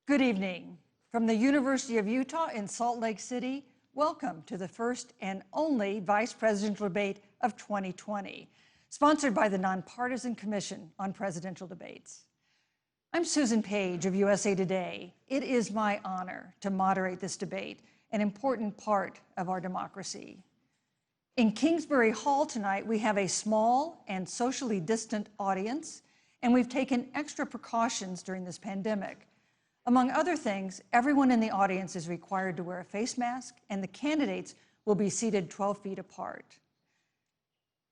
Good evening. From the University of Utah in Salt Lake City, welcome to the first and only Vice Presidential Debate of 2020, sponsored by the Nonpartisan Commission on Presidential Debates. I'm Susan Page of USA Today. It is my honor to moderate this debate, an important part of our democracy. In Kingsbury Hall tonight, we have a small and socially distant audience, and we've taken extra precautions during this pandemic. Among other things, everyone in the audience is required to wear a face mask, and the candidates will be seated 12 feet apart.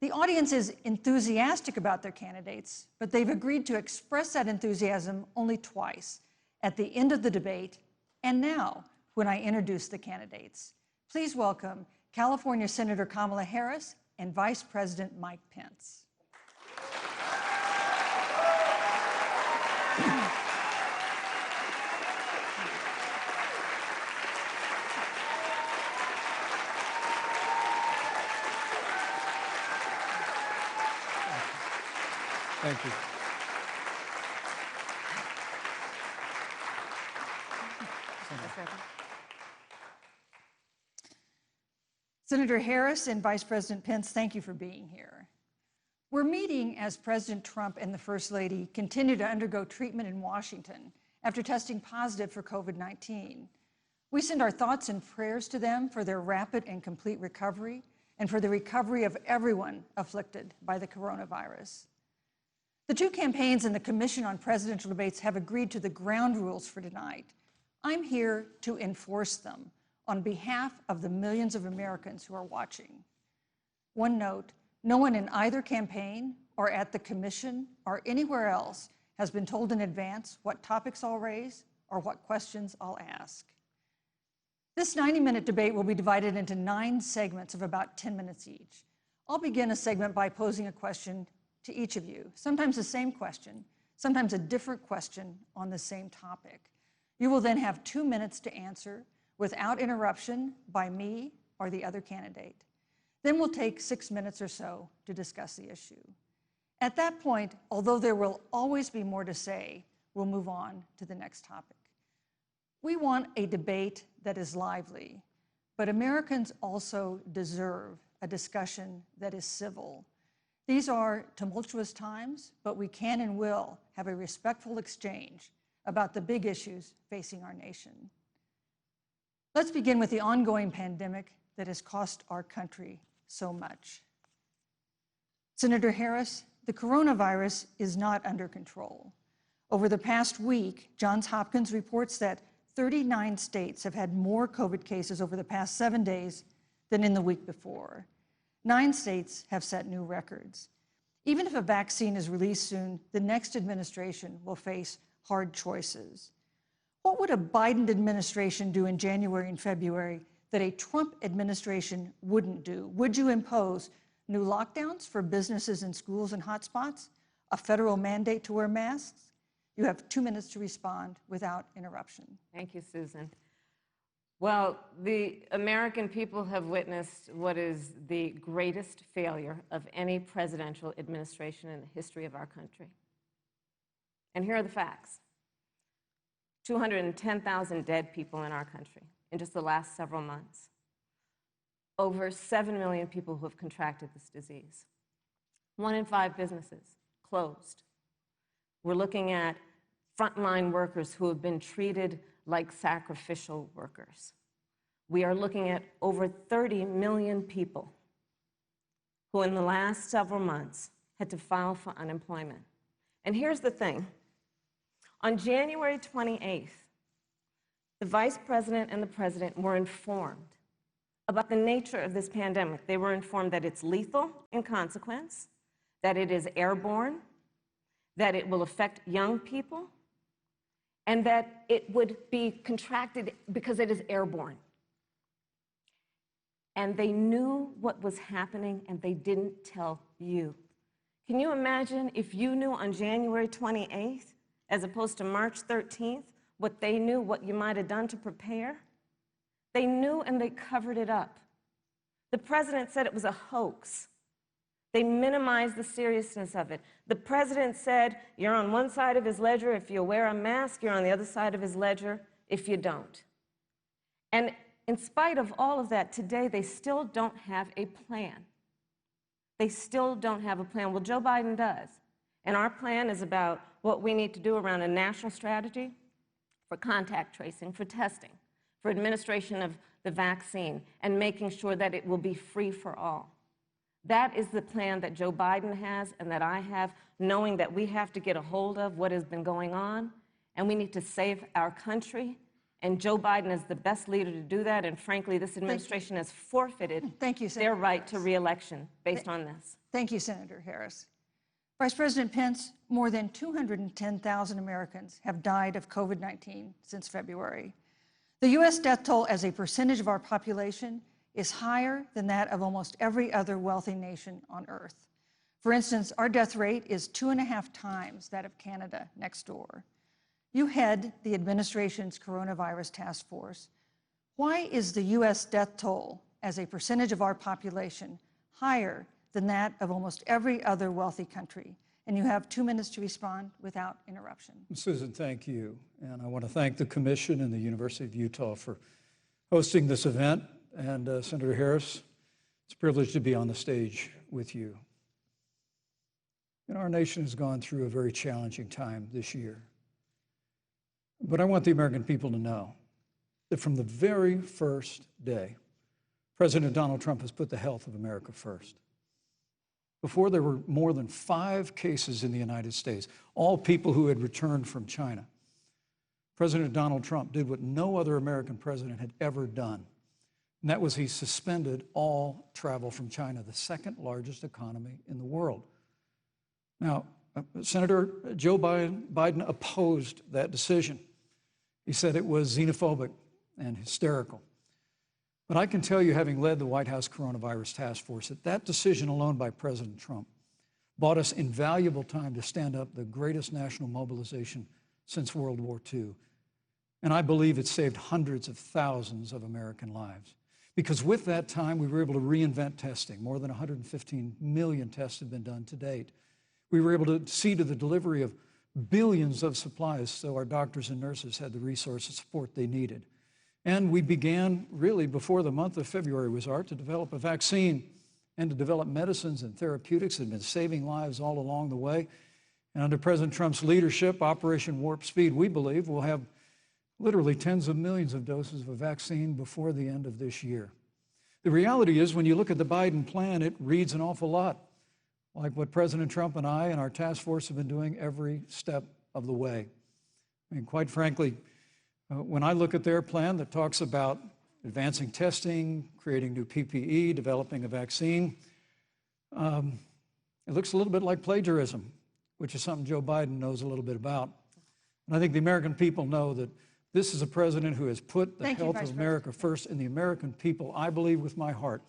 The audience is enthusiastic about their candidates, but they've agreed to express that enthusiasm only twice, at the end of the debate and now when I introduce the candidates. Please welcome California Senator Kamala Harris and Vice President Mike Pence. Thank you. Senator Harris and Vice President Pence, thank you for being here. We're meeting as President Trump and the First Lady continue to undergo treatment in Washington after testing positive for COVID-19. We send our thoughts and prayers to them for their rapid and complete recovery and for the recovery of everyone afflicted by the coronavirus. The two campaigns and the Commission on Presidential Debates have agreed to the ground rules for tonight. I'm here to enforce them on behalf of the millions of Americans who are watching. One note, no one in either campaign or at the Commission or anywhere else has been told in advance what topics I'll raise or what questions I'll ask. This 90-minute debate will be divided into 9 segments of about 10 minutes each. I'll begin a segment by posing a question to each of you, sometimes the same question, sometimes a different question on the same topic. You will then have 2 minutes to answer without interruption by me or the other candidate. Then we'll take 6 minutes or so to discuss the issue. At that point, although there will always be more to say, we'll move on to the next topic. We want a debate that is lively, but Americans also deserve a discussion that is civil. These are tumultuous times, but we can and will have a respectful exchange about the big issues facing our nation. Let's begin with the ongoing pandemic that has cost our country so much. Senator Harris, the coronavirus is not under control. Over the past week, Johns Hopkins reports that 39 states have had more COVID cases over the past 7 days than in the week before. 9 states have set new records. Even if a vaccine is released soon, the next administration will face hard choices. What would a Biden administration do in January and February that a Trump administration wouldn't do? Would you impose new lockdowns for businesses and schools and hotspots? A federal mandate to wear masks? You have 2 minutes to respond without interruption. Thank you, Susan. Well, the American people have witnessed what is the greatest failure of any presidential administration in the history of our country. And here are the facts. 210,000 dead people in our country in just the last several months. Over 7 million people who have contracted this disease. 1 in 5 businesses closed. We're looking at frontline workers who have been treated like sacrificial workers. We are looking at over 30 million people who in the last several months had to file for unemployment. And here's the thing. On January 28th, the Vice President and the President were informed about the nature of this pandemic. They were informed that it's lethal in consequence, that it is airborne, that it will affect young people, and that it would be contracted because it is airborne. And they knew what was happening, and they didn't tell you. Can you imagine if you knew on January 28th, as opposed to March 13th, what they knew, what you might have done to prepare? They knew and they covered it up. The president said it was a hoax. They minimized the seriousness of it. The president said, you're on one side of his ledger if you wear a mask, you're on the other side of his ledger if you don't. And in spite of all of that, today they still don't have a plan. They still don't have a plan. Well, Joe Biden does. And our plan is about what we need to do around a national strategy for contact tracing, for testing, for administration of the vaccine, and making sure that it will be free for all. That is the plan that Joe Biden has and that I have, knowing that we have to get a hold of what has been going on, and we need to save our country. And Joe Biden is the best leader to do that, and frankly, this administration has forfeited their right to re-election based on this. Thank you, Senator Harris. Vice President Pence, more than 210,000 Americans have died of COVID-19 since February. The U.S. death toll as a percentage of our population is higher than that of almost every other wealthy nation on earth. For instance, our death rate is 2.5 times that of Canada next door. You head the administration's coronavirus task force. Why is the U.S. death toll as a percentage of our population higher than that of almost every other wealthy country? And you have 2 minutes to respond without interruption. Susan, thank you. And I want to thank the Commission and the University of Utah for hosting this event. And Senator Harris, it's a privilege to be on the stage with you. And our nation has gone through a very challenging time this year. But I want the American people to know that from the very first day, President Donald Trump has put the health of America first. Before, there were more than 5 cases in the United States, all people who had returned from China. President Donald Trump did what no other American president had ever done, and that was he suspended all travel from China, the second largest economy in the world. Now, Senator Joe Biden opposed that decision. He said it was xenophobic and hysterical. But I can tell you, having led the White House Coronavirus Task Force, that that decision alone by President Trump bought us invaluable time to stand up the greatest national mobilization since World War II. And I believe it saved hundreds of thousands of American lives. Because with that time, we were able to reinvent testing. More than 115 million tests have been done to date. We were able to see to the delivery of billions of supplies so our doctors and nurses had the resources and support they needed. And we began, really, before the month of February was out, to develop a vaccine and to develop medicines and therapeutics that have been saving lives all along the way. And under President Trump's leadership, Operation Warp Speed, we believe, will have literally tens of millions of doses of a vaccine before the end of this year. The reality is, when you look at the Biden plan, it reads an awful lot like what President Trump and I and our task force have been doing every step of the way. I mean, quite frankly, when I look at their plan that talks about advancing testing, creating new PPE, developing a vaccine, it looks a little bit like plagiarism, which is something Joe Biden knows a little bit about. And I think the American people know that this is a president who has put the health of America first, and the American people, I believe with my heart,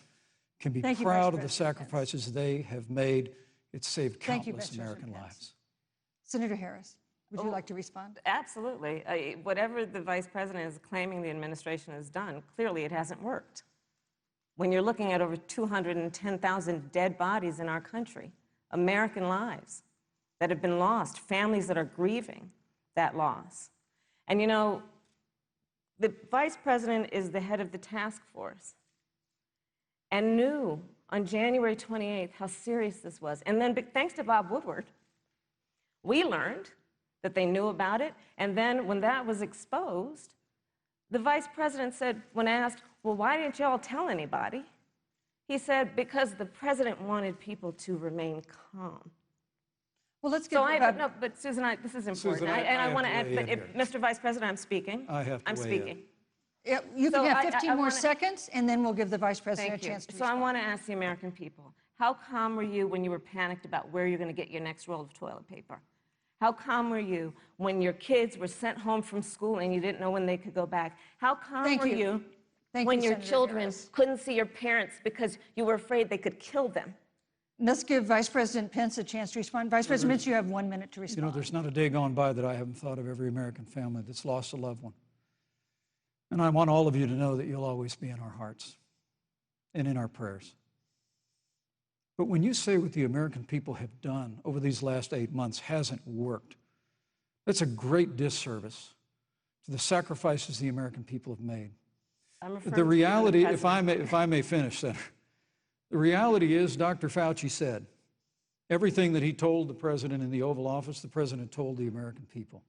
can be proud of the sacrifices they have made. It's saved countless American lives. Senator Harris, would you like to respond? Absolutely. Whatever the vice president is claiming the administration has done, clearly it hasn't worked. When you're looking at over 210,000 dead bodies in our country, American lives that have been lost, families that are grieving that loss. And you know, the vice president is the head of the task force and knew on January 28th how serious this was. And then, thanks to Bob Woodward, we learned that they knew about it. And then when that was exposed, the vice president said, when asked, well, why didn't y'all tell anybody? He said, because the president wanted people to remain calm. Well, let's get no, but Susan, this is important. Susan, I want to add, but Mr. Vice President, I'm speaking. I'm speaking. Yeah, you can have 15 more seconds, and then we'll give the vice president a chance to respond. So I want to ask the American people, how calm were you when you were panicked about where you're going to get your next roll of toilet paper? How calm were you when your kids were sent home from school and you didn't know when they could go back? How calm were you when your children couldn't see your parents because you were afraid they could kill them? Let's give Vice President Pence a chance to respond. Vice President Pence, you have 1 minute to respond. You know, there's not a day gone by that I haven't thought of every American family that's lost a loved one. And I want all of you to know that you'll always be in our hearts and in our prayers. But when you say what the American people have done over these last 8 months hasn't worked, that's a great disservice to the sacrifices the American people have made. The reality, if I may finish, Senator, the reality is Dr. Fauci said everything that he told the president in the Oval Office, the president told the American people.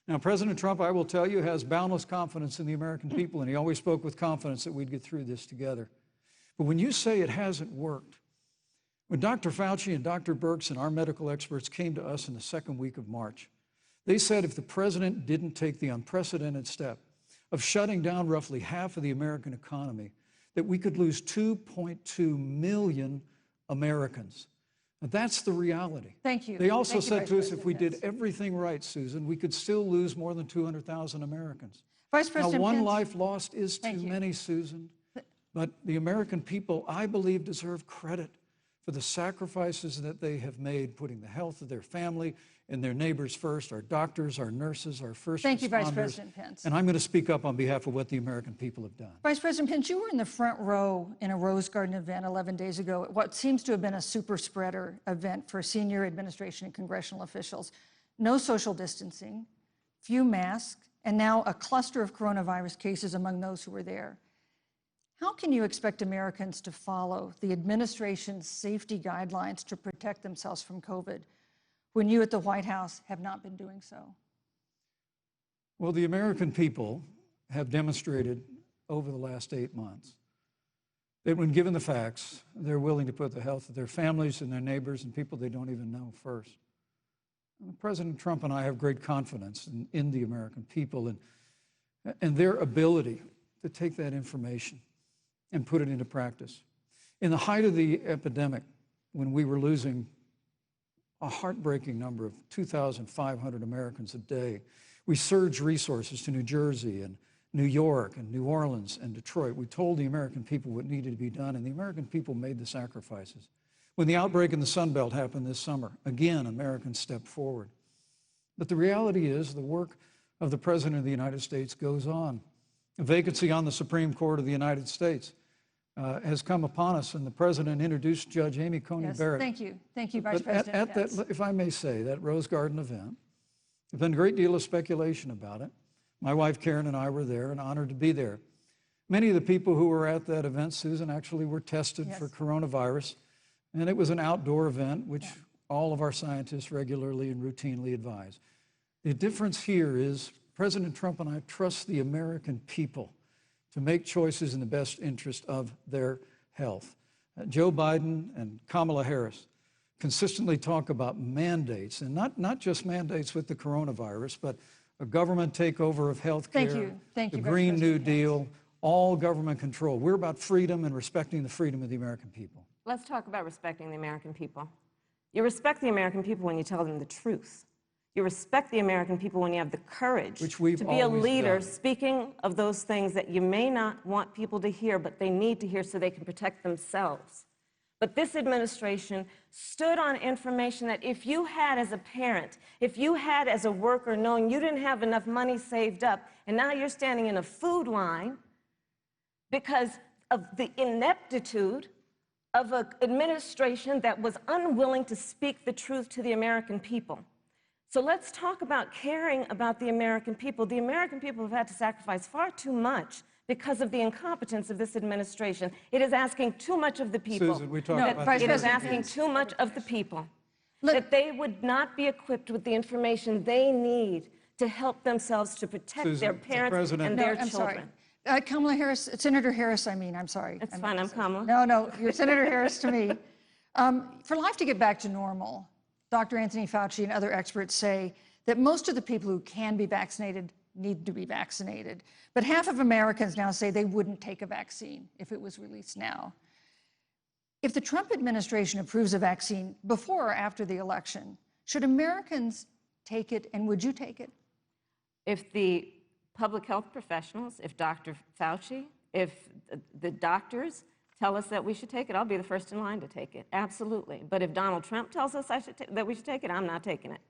Now, President Trump, I will tell you, has boundless confidence in the American people, and he always spoke with confidence that we'd get through this together. But when you say it hasn't worked, when Dr. Fauci and Dr. Birx and our medical experts came to us in the second week of March, they said if the president didn't take the unprecedented step of shutting down roughly half of the American economy, that we could lose 2.2 million Americans. Now, that's the reality. Thank you. They also Thank you, said Vice to us, President if we did Pence. everything right, Susan, we could still lose more than 200,000 Americans. Vice President Now, one Pence, life lost is too Thank you. many, Susan. But the American people, I believe, deserve credit for the sacrifices that they have made, putting the health of their family and their neighbors first, our doctors, our nurses, our first Thank you, Vice responders. President Pence. And I'm going to speak up on behalf of what the American people have done. Vice President Pence, you were in the front row in a Rose Garden event 11 days ago at what seems to have been a super spreader event for senior administration and congressional officials. No social distancing, few masks, and now a cluster of coronavirus cases among those who were there. How can you expect Americans to follow the administration's safety guidelines to protect themselves from COVID when you at the White House have not been doing so? Well, the American people have demonstrated over the last 8 months that when given the facts, they're willing to put the health of their families and their neighbors and people they don't even know first. President Trump and I have great confidence in the American people and their ability to take that information and put it into practice. In the height of the epidemic, when we were losing a heartbreaking number of 2,500 Americans a day, we surged resources to New Jersey and New York and New Orleans and Detroit. We told the American people what needed to be done, and the American people made the sacrifices. When the outbreak in the Sun Belt happened this summer, again, Americans stepped forward. But the reality is the work of the President of the United States goes on. A vacancy on the Supreme Court of the United States has come upon us, and the President introduced Judge Amy Coney Yes, Barrett. thank you. Thank you, Vice But President at Pence. that, if I may say, that Rose Garden event, there's been a great deal of speculation about it. My wife Karen and I were there and honored to be there. Many of the people who were at that event, Susan, actually were tested Yes. for coronavirus, and it was an outdoor event, which all of our scientists regularly and routinely advise. The difference here is President Trump and I trust the American people to make choices in the best interest of their health. Joe Biden and Kamala Harris consistently talk about mandates, and not just mandates with the coronavirus, but a government takeover of health care, Thank you, the Vice Green New President Pence. Deal, all government control. We're about freedom and respecting the freedom of the American people. Let's talk about respecting the American people. You respect the American people when you tell them the truth. You respect the American people when you have the courage Which we've to be a always leader done. speaking of those things that you may not want people to hear, but they need to hear so they can protect themselves. But this administration stood on information that if you had as a parent, if you had as a worker knowing you didn't have enough money saved up, and now you're standing in a food line because of the ineptitude of an administration that was unwilling to speak the truth to the American people. So let's talk about caring about the American people. The American people have had to sacrifice far too much because of the incompetence of this administration. It is asking too much of the people. Susan, we talked No, about Vice It is President asking too much of the people. Look- That they would not be equipped with the information they need to help themselves to protect Susan, their the parents President- and No, their I'm children. sorry. Kamala Harris, Senator Harris, I'm sorry. It's I meant fine, to I'm say- Kamala. No, you're Senator Harris to me. For life to get back to normal, Dr. Anthony Fauci and other experts say that most of the people who can be vaccinated need to be vaccinated. But half of Americans now say they wouldn't take a vaccine if it was released now. If the Trump administration approves a vaccine before or after the election, should Americans take it, and would you take it? If the public health professionals, if Dr. Fauci, if the doctors tell us that we should take it, I'll be the first in line to take it, absolutely. But if Donald Trump tells us that we should take it, I'm not taking it.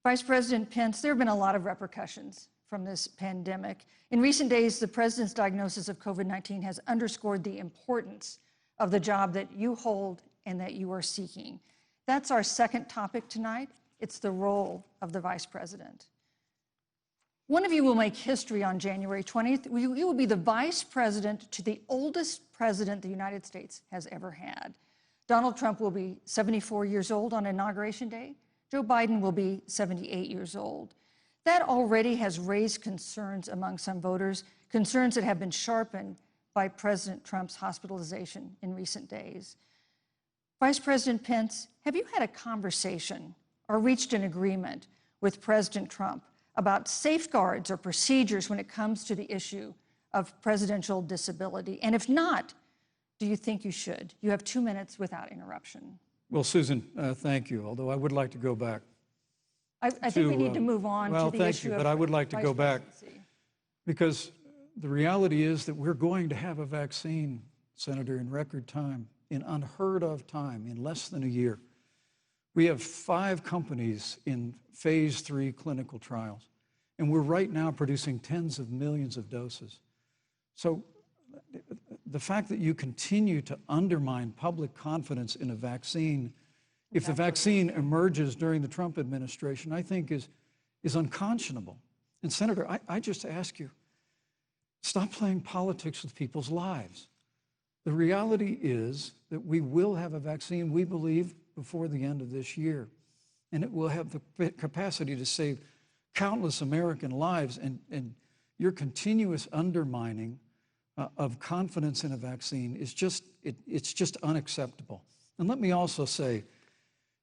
Vice President Pence, there have been a lot of repercussions from this pandemic. In recent days, the president's diagnosis of COVID-19 has underscored the importance of the job that you hold and that you are seeking. That's our second topic tonight. It's the role of the vice president. One of you will make history on January 20th. You will be the vice president to the oldest president the United States has ever had. Donald Trump will be 74 years old on Inauguration Day. Joe Biden will be 78 years old. That already has raised concerns among some voters, concerns that have been sharpened by President Trump's hospitalization in recent days. Vice President Pence, have you had a conversation or reached an agreement with President Trump about safeguards or procedures when it comes to the issue of presidential disability? And if not, do you think you should? You have 2 minutes without interruption. Well, Susan, thank you, although I would like to go back. I think we need to move on to the issue of Well, thank you, but I would like to go back because the reality is that we're going to have a vaccine, Senator, in record time, in unheard of time, in less than a year. We have 5 companies in phase 3 clinical trials, and we're right now producing tens of millions of doses. So the fact that you continue to undermine public confidence in a vaccine, if the vaccine emerges during the Trump administration, I think is unconscionable. And Senator, I just ask you, stop playing politics with people's lives. The reality is that we will have a vaccine, we believe, before the end of this year. And it will have the capacity to save countless American lives. And your continuous undermining of confidence in a vaccine is it's just unacceptable. And let me also say,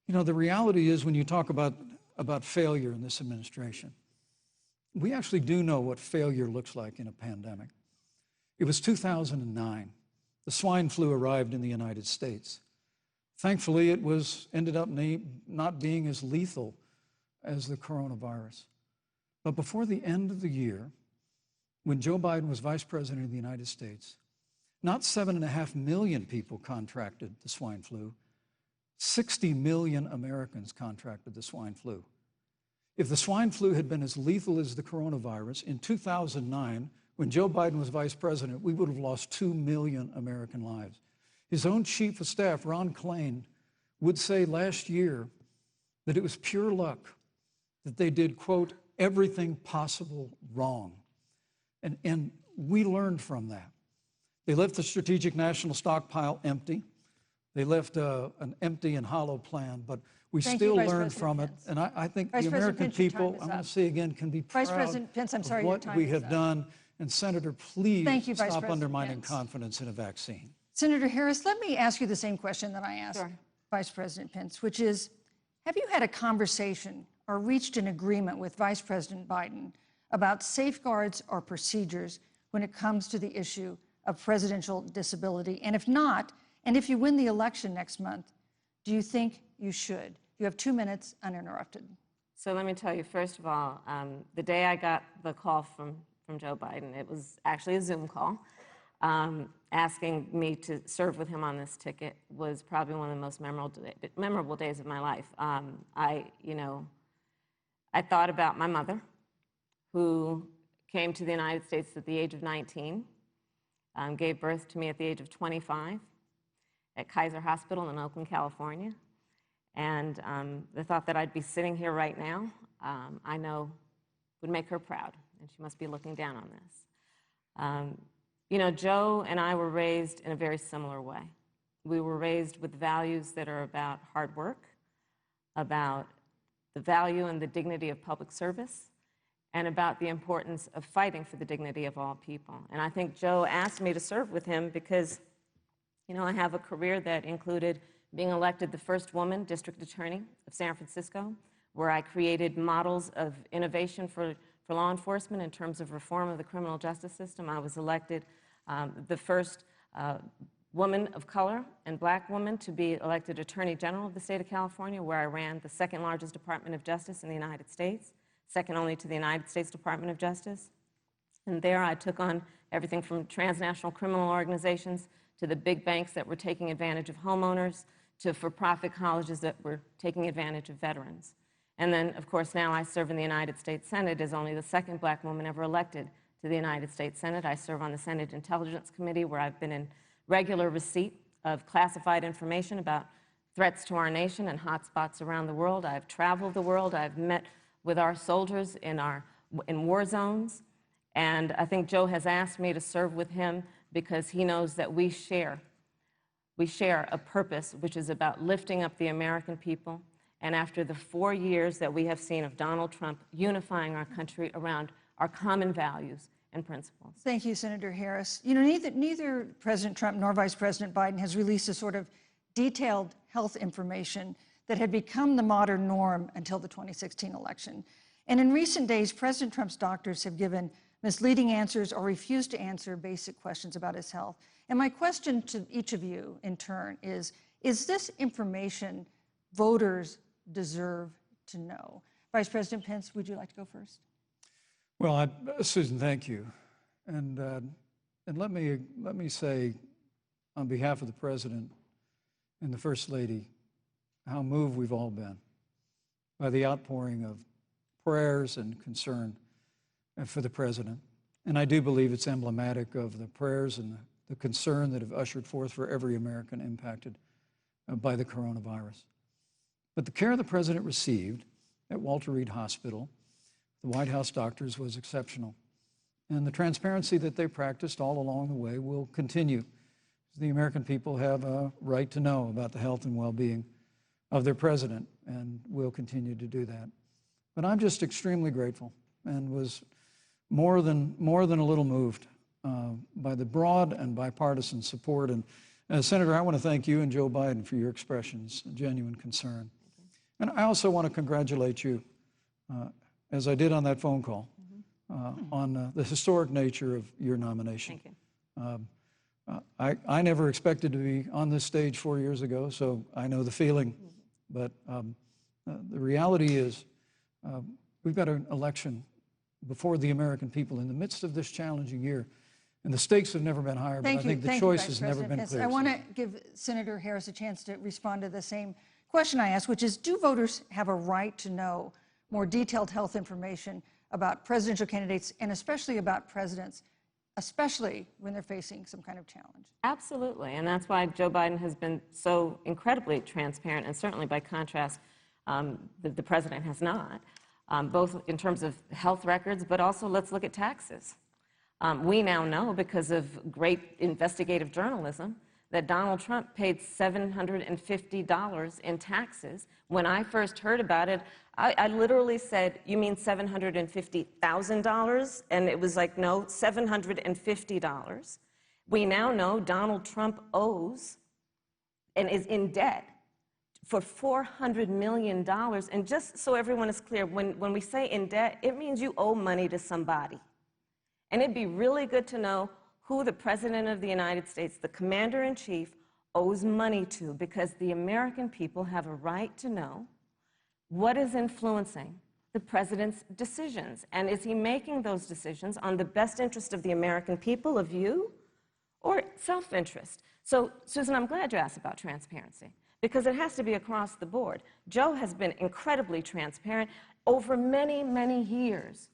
you know, the reality is when you talk about failure in this administration, we actually do know what failure looks like in a pandemic. It was 2009. The swine flu arrived in the United States. Thankfully, it ended up not being as lethal as the coronavirus. But before the end of the year, when Joe Biden was vice president of the United States, not 7.5 million people contracted the swine flu, 60 million Americans contracted the swine flu. If the swine flu had been as lethal as the coronavirus, in 2009, when Joe Biden was vice president, we would have lost 2 million American lives. His own chief of staff, Ron Klain, would say last year that it was pure luck that they did, quote, everything possible wrong. And we learned from that. They left the strategic national stockpile empty. They left an empty and hollow plan, but we still learned from it. And I think the American people, I want to say again, can be proud of what we have done. And Senator, please stop undermining confidence in a vaccine. Senator Harris, let me ask you the same question that I asked Vice President Pence, which is, have you had a conversation or reached an agreement with Vice President Biden about safeguards or procedures when it comes to the issue of presidential disability? And if not, and if you win the election next month, do you think you should? You have 2 minutes uninterrupted. So let me tell you, first of all, the day I got the call from Joe Biden, it was actually a Zoom call, asking me to serve with him on this ticket was probably one of the most memorable days of my life. I thought about my mother, who came to the United States at the age of 19, gave birth to me at the age of 25 at Kaiser Hospital in Oakland, California. And the thought that I'd be sitting here right now, I know would make her proud, and she must be looking down on this. You know, Joe and I were raised in a very similar way. We were raised with values that are about hard work, about the value and the dignity of public service, and about the importance of fighting for the dignity of all people. And I think Joe asked me to serve with him because, you know, I have a career that included being elected the first woman district attorney of San Francisco, where I created models of innovation for law enforcement in terms of reform of the criminal justice system. I was elected the first woman of color and black woman to be elected Attorney General of the state of California, where I ran the second largest Department of Justice in the United States, second only to the United States Department of Justice. And there I took on everything from transnational criminal organizations to the big banks that were taking advantage of homeowners, to for-profit colleges that were taking advantage of veterans. And then, of course, now I serve in the United States Senate as only the second black woman ever elected to the United States Senate. I serve on the Senate Intelligence Committee, where I've been in regular receipt of classified information about threats to our nation and hotspots around the world. I've traveled the world. I've met with our soldiers in war zones. And I think Joe has asked me to serve with him because he knows that we share a purpose which is about lifting up the American people. And after the 4 years that we have seen of Donald Trump unifying our country around our common values and principles. Thank you, Senator Harris. You know, neither President Trump nor Vice President Biden has released a sort of detailed health information that had become the modern norm until the 2016 election. And in recent days, President Trump's doctors have given misleading answers or refused to answer basic questions about his health. And my question to each of you in turn is this information voters deserve to know? Vice President Pence, would you like to go first? Well, Susan, thank you. And let me say, on behalf of the President and the First Lady, how moved we've all been by the outpouring of prayers and concern for the President. And I do believe it's emblematic of the prayers and the concern that have ushered forth for every American impacted by the coronavirus. But the care the President received at Walter Reed Hospital, the White House doctors, was exceptional. And the transparency that they practiced all along the way will continue. The American people have a right to know about the health and well-being of their President, and will continue to do that. But I'm just extremely grateful and was more than a little moved by the broad and bipartisan support. And Senator, I want to thank you and Joe Biden for your expressions of genuine concern. And I also want to congratulate you, as I did on that phone call, on the historic nature of your nomination. Thank you. I never expected to be on this stage 4 years ago, so I know the feeling. But the reality is we've got an election before the American people in the midst of this challenging year. And the stakes have never been higher, but I think the choice has never been clearer. I want to give Senator Harris a chance to respond to the same question I asked, which is, do voters have a right to know more detailed health information about presidential candidates and especially about presidents, especially when they're facing some kind of challenge? Absolutely, and that's why Joe Biden has been so incredibly transparent, and certainly by contrast, the president has not, both in terms of health records, but also let's look at taxes. We now know, because of great investigative journalism, that Donald Trump paid $750 in taxes. When I first heard about it, I literally said, "You mean $750,000? And it was like, no, $750. We now know Donald Trump owes and is in debt for $400 million. And just so everyone is clear, when we say in debt, it means you owe money to somebody. And it'd be really good to know who the President of the United States, the Commander-in-Chief, owes money to, because the American people have a right to know what is influencing the President's decisions. And is he making those decisions on the best interest of the American people, of you, or self-interest? So, Susan, I'm glad you asked about transparency, because it has to be across the board. Joe has been incredibly transparent over many, many years.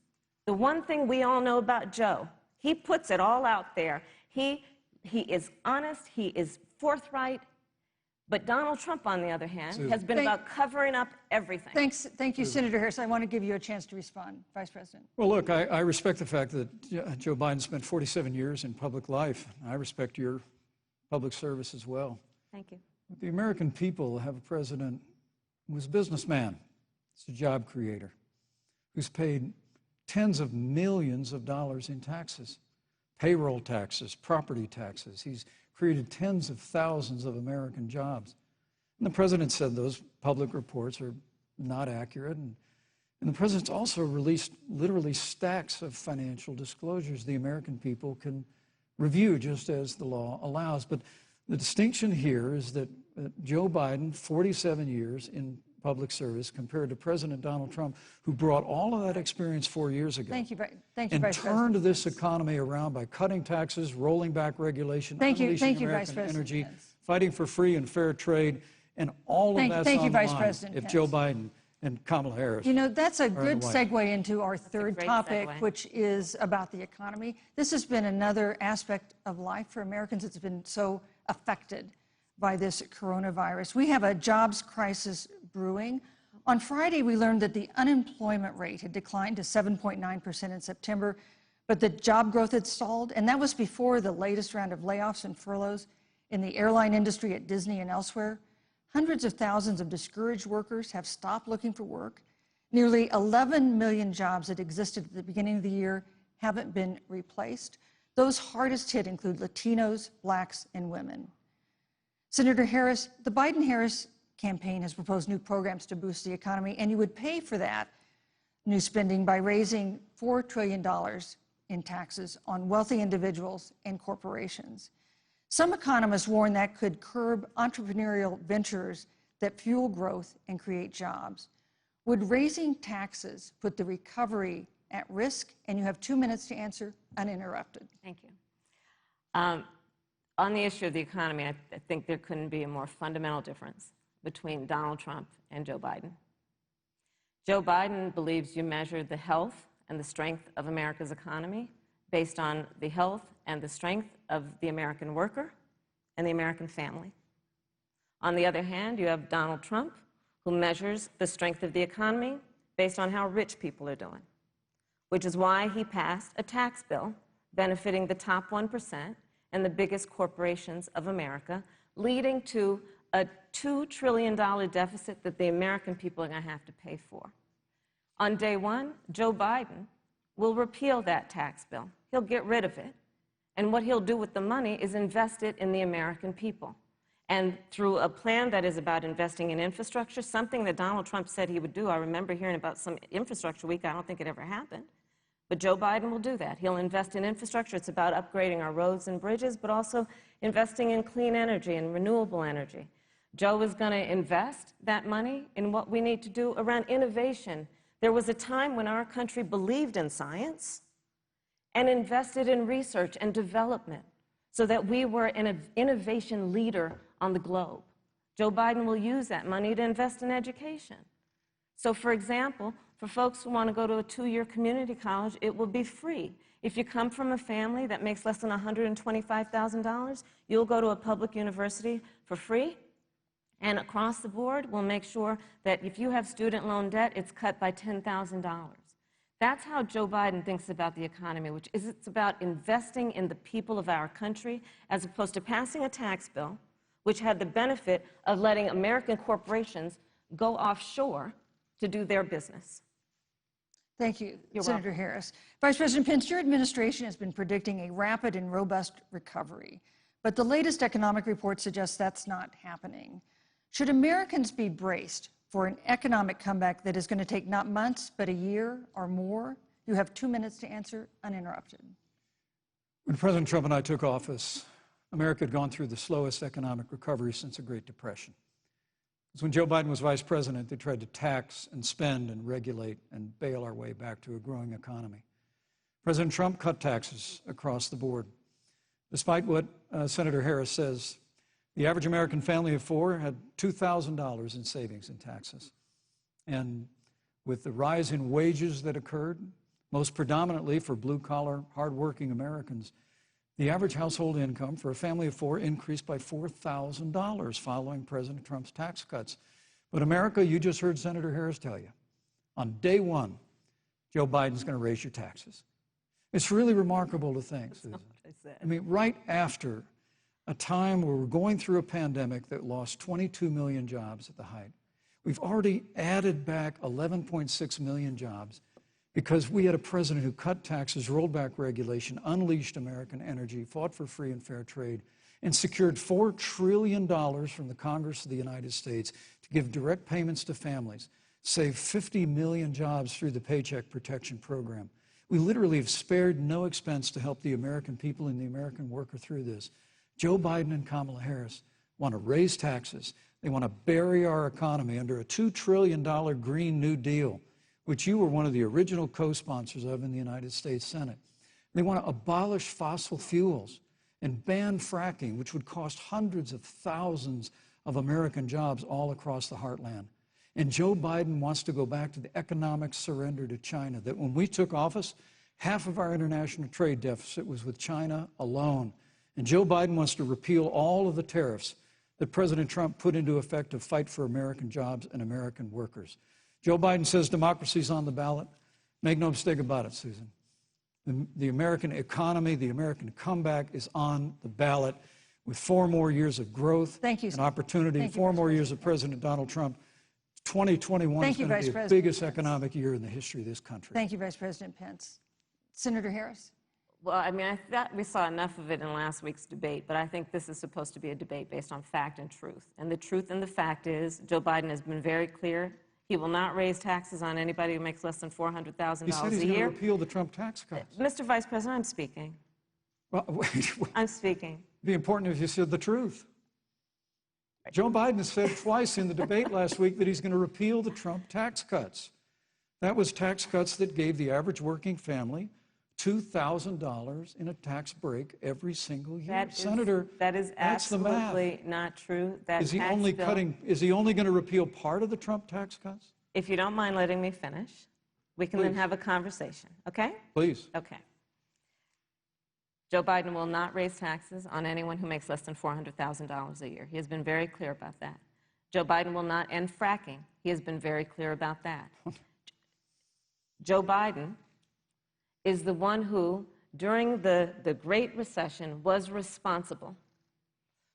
The one thing we all know about Joe, he puts it all out there. He is honest, he is forthright. But Donald Trump, on the other hand, has been about covering up everything. Thank you, Senator Harris. I want to give you a chance to respond, Vice President. Well, look, I respect the fact that Joe Biden spent 47 years in public life. I respect your public service as well. Thank you. But the American people have a president who's a businessman, he's a job creator, who's paid tens of millions of dollars in taxes, payroll taxes, property taxes. He's created tens of thousands of American jobs. And the president said those public reports are not accurate. And the president's also released literally stacks of financial disclosures the American people can review just as the law allows. But the distinction here is that Joe Biden, 47 years in public service, compared to President Donald Trump, who brought all of that experience 4 years ago. Thank you, Vice and President. turned this economy around by cutting taxes, rolling back regulation, unleashing American energy, fighting for free and fair trade, and all of that's on the line if Joe Biden and Kamala Harris. You know, that's a good segue into our third topic, which is about the economy. This has been another aspect of life for Americans that's been so affected by this coronavirus. We have a jobs crisis brewing. On Friday, we learned that the unemployment rate had declined to 7.9% in September, but the job growth had stalled, and that was before the latest round of layoffs and furloughs in the airline industry at Disney and elsewhere. Hundreds of thousands of discouraged workers have stopped looking for work. Nearly 11 million jobs that existed at the beginning of the year haven't been replaced. Those hardest hit include Latinos, Blacks, and women. Senator Harris, the Biden-Harris campaign has proposed new programs to boost the economy, and you would pay for that new spending by raising $4 trillion in taxes on wealthy individuals and corporations. Some economists warn that could curb entrepreneurial ventures that fuel growth and create jobs. Would raising taxes put the recovery at risk? And you have 2 minutes to answer uninterrupted. Thank you. On the issue of the economy, I think there couldn't be a more fundamental difference between Donald Trump and Joe Biden. Joe Biden believes you measure the health and the strength of America's economy based on the health and the strength of the American worker and the American family. On the other hand, you have Donald Trump, who measures the strength of the economy based on how rich people are doing, which is why he passed a tax bill benefiting the top 1% and the biggest corporations of America, leading to a $2 trillion deficit that the American people are going to have to pay for. On day one, Joe Biden will repeal that tax bill. He'll get rid of it. And what he'll do with the money is invest it in the American people. And through a plan that is about investing in infrastructure, something that Donald Trump said he would do. I remember hearing about some infrastructure week. I don't think it ever happened. But Joe Biden will do that. He'll invest in infrastructure. It's about upgrading our roads and bridges, but also investing in clean energy and renewable energy. Joe is going to invest that money in what we need to do around innovation. There was a time when our country believed in science and invested in research and development so that we were an innovation leader on the globe. Joe Biden will use that money to invest in education. So, for example, for folks who want to go to a 2-year community college, it will be free. If you come from a family that makes less than $125,000, you'll go to a public university for free. And across the board, we'll make sure that if you have student loan debt, it's cut by $10,000. That's how Joe Biden thinks about the economy, which is it's about investing in the people of our country as opposed to passing a tax bill, which had the benefit of letting American corporations go offshore to do their business. Thank you, You're Senator welcome. Harris. Vice President Pence, your administration has been predicting a rapid and robust recovery, but the latest economic report suggests that's not happening. Should Americans be braced for an economic comeback that is going to take not months, but a year or more? You have 2 minutes to answer uninterrupted. When President Trump and I took office, America had gone through the slowest economic recovery since the Great Depression. Because when Joe Biden was vice president, they tried to tax and spend and regulate and bail our way back to a growing economy. President Trump cut taxes across the board. Despite what Senator Harris says, the average American family of 4 had $2,000 in savings in taxes. And with the rise in wages that occurred, most predominantly for blue-collar, hardworking Americans, the average household income for a family of 4 increased by $4,000 following President Trump's tax cuts. But America, you just heard Senator Harris tell you, on day one, Joe Biden's going to raise your taxes. It's really remarkable to think, Susan. I mean, right after a time where we're going through a pandemic that lost 22 million jobs at the height, we've already added back 11.6 million jobs because we had a president who cut taxes, rolled back regulation, unleashed American energy, fought for free and fair trade, and secured $4 trillion from the Congress of the United States to give direct payments to families, save 50 million jobs through the Paycheck Protection Program. We literally have spared no expense to help the American people and the American worker through this. Joe Biden and Kamala Harris want to raise taxes. They want to bury our economy under a $2 trillion Green New Deal, which you were one of the original co-sponsors of in the United States Senate. They want to abolish fossil fuels and ban fracking, which would cost hundreds of thousands of American jobs all across the heartland. And Joe Biden wants to go back to the economic surrender to China, that when we took office, half of our international trade deficit was with China alone. And Joe Biden wants to repeal all of the tariffs that President Trump put into effect to fight for American jobs and American workers. Joe Biden says democracy's on the ballot. Make no mistake about it, Susan. The American economy, the American comeback is on the ballot with 4 more years of growth and opportunity, 4 more years of President Donald Trump. 2021 is going to be the biggest economic year in the history of this country. Thank you, Vice President Pence. Senator Harris. Well, I mean, I thought we saw enough of it in last week's debate, but I think this is supposed to be a debate based on fact and truth. And the truth and the fact is, Joe Biden has been very clear. He will not raise taxes on anybody who makes less than $400,000 a year. He said he's going to repeal the Trump tax cuts. Mr. Vice President, I'm speaking. Well, wait, I'm speaking. It'd be important if you said the truth. Joe Biden said twice in the debate last week that he's going to repeal the Trump tax cuts. That was tax cuts that gave the average working family $2,000 in a tax break every single year. Senator, that is absolutely not true. Is he only going to repeal part of the Trump tax cuts? If you don't mind letting me finish, we can then have a conversation, okay? Please. Okay. Joe Biden will not raise taxes on anyone who makes less than $400,000 a year. He has been very clear about that. Joe Biden will not end fracking. He has been very clear about that. Joe Biden is the one who, during the Great Recession, was responsible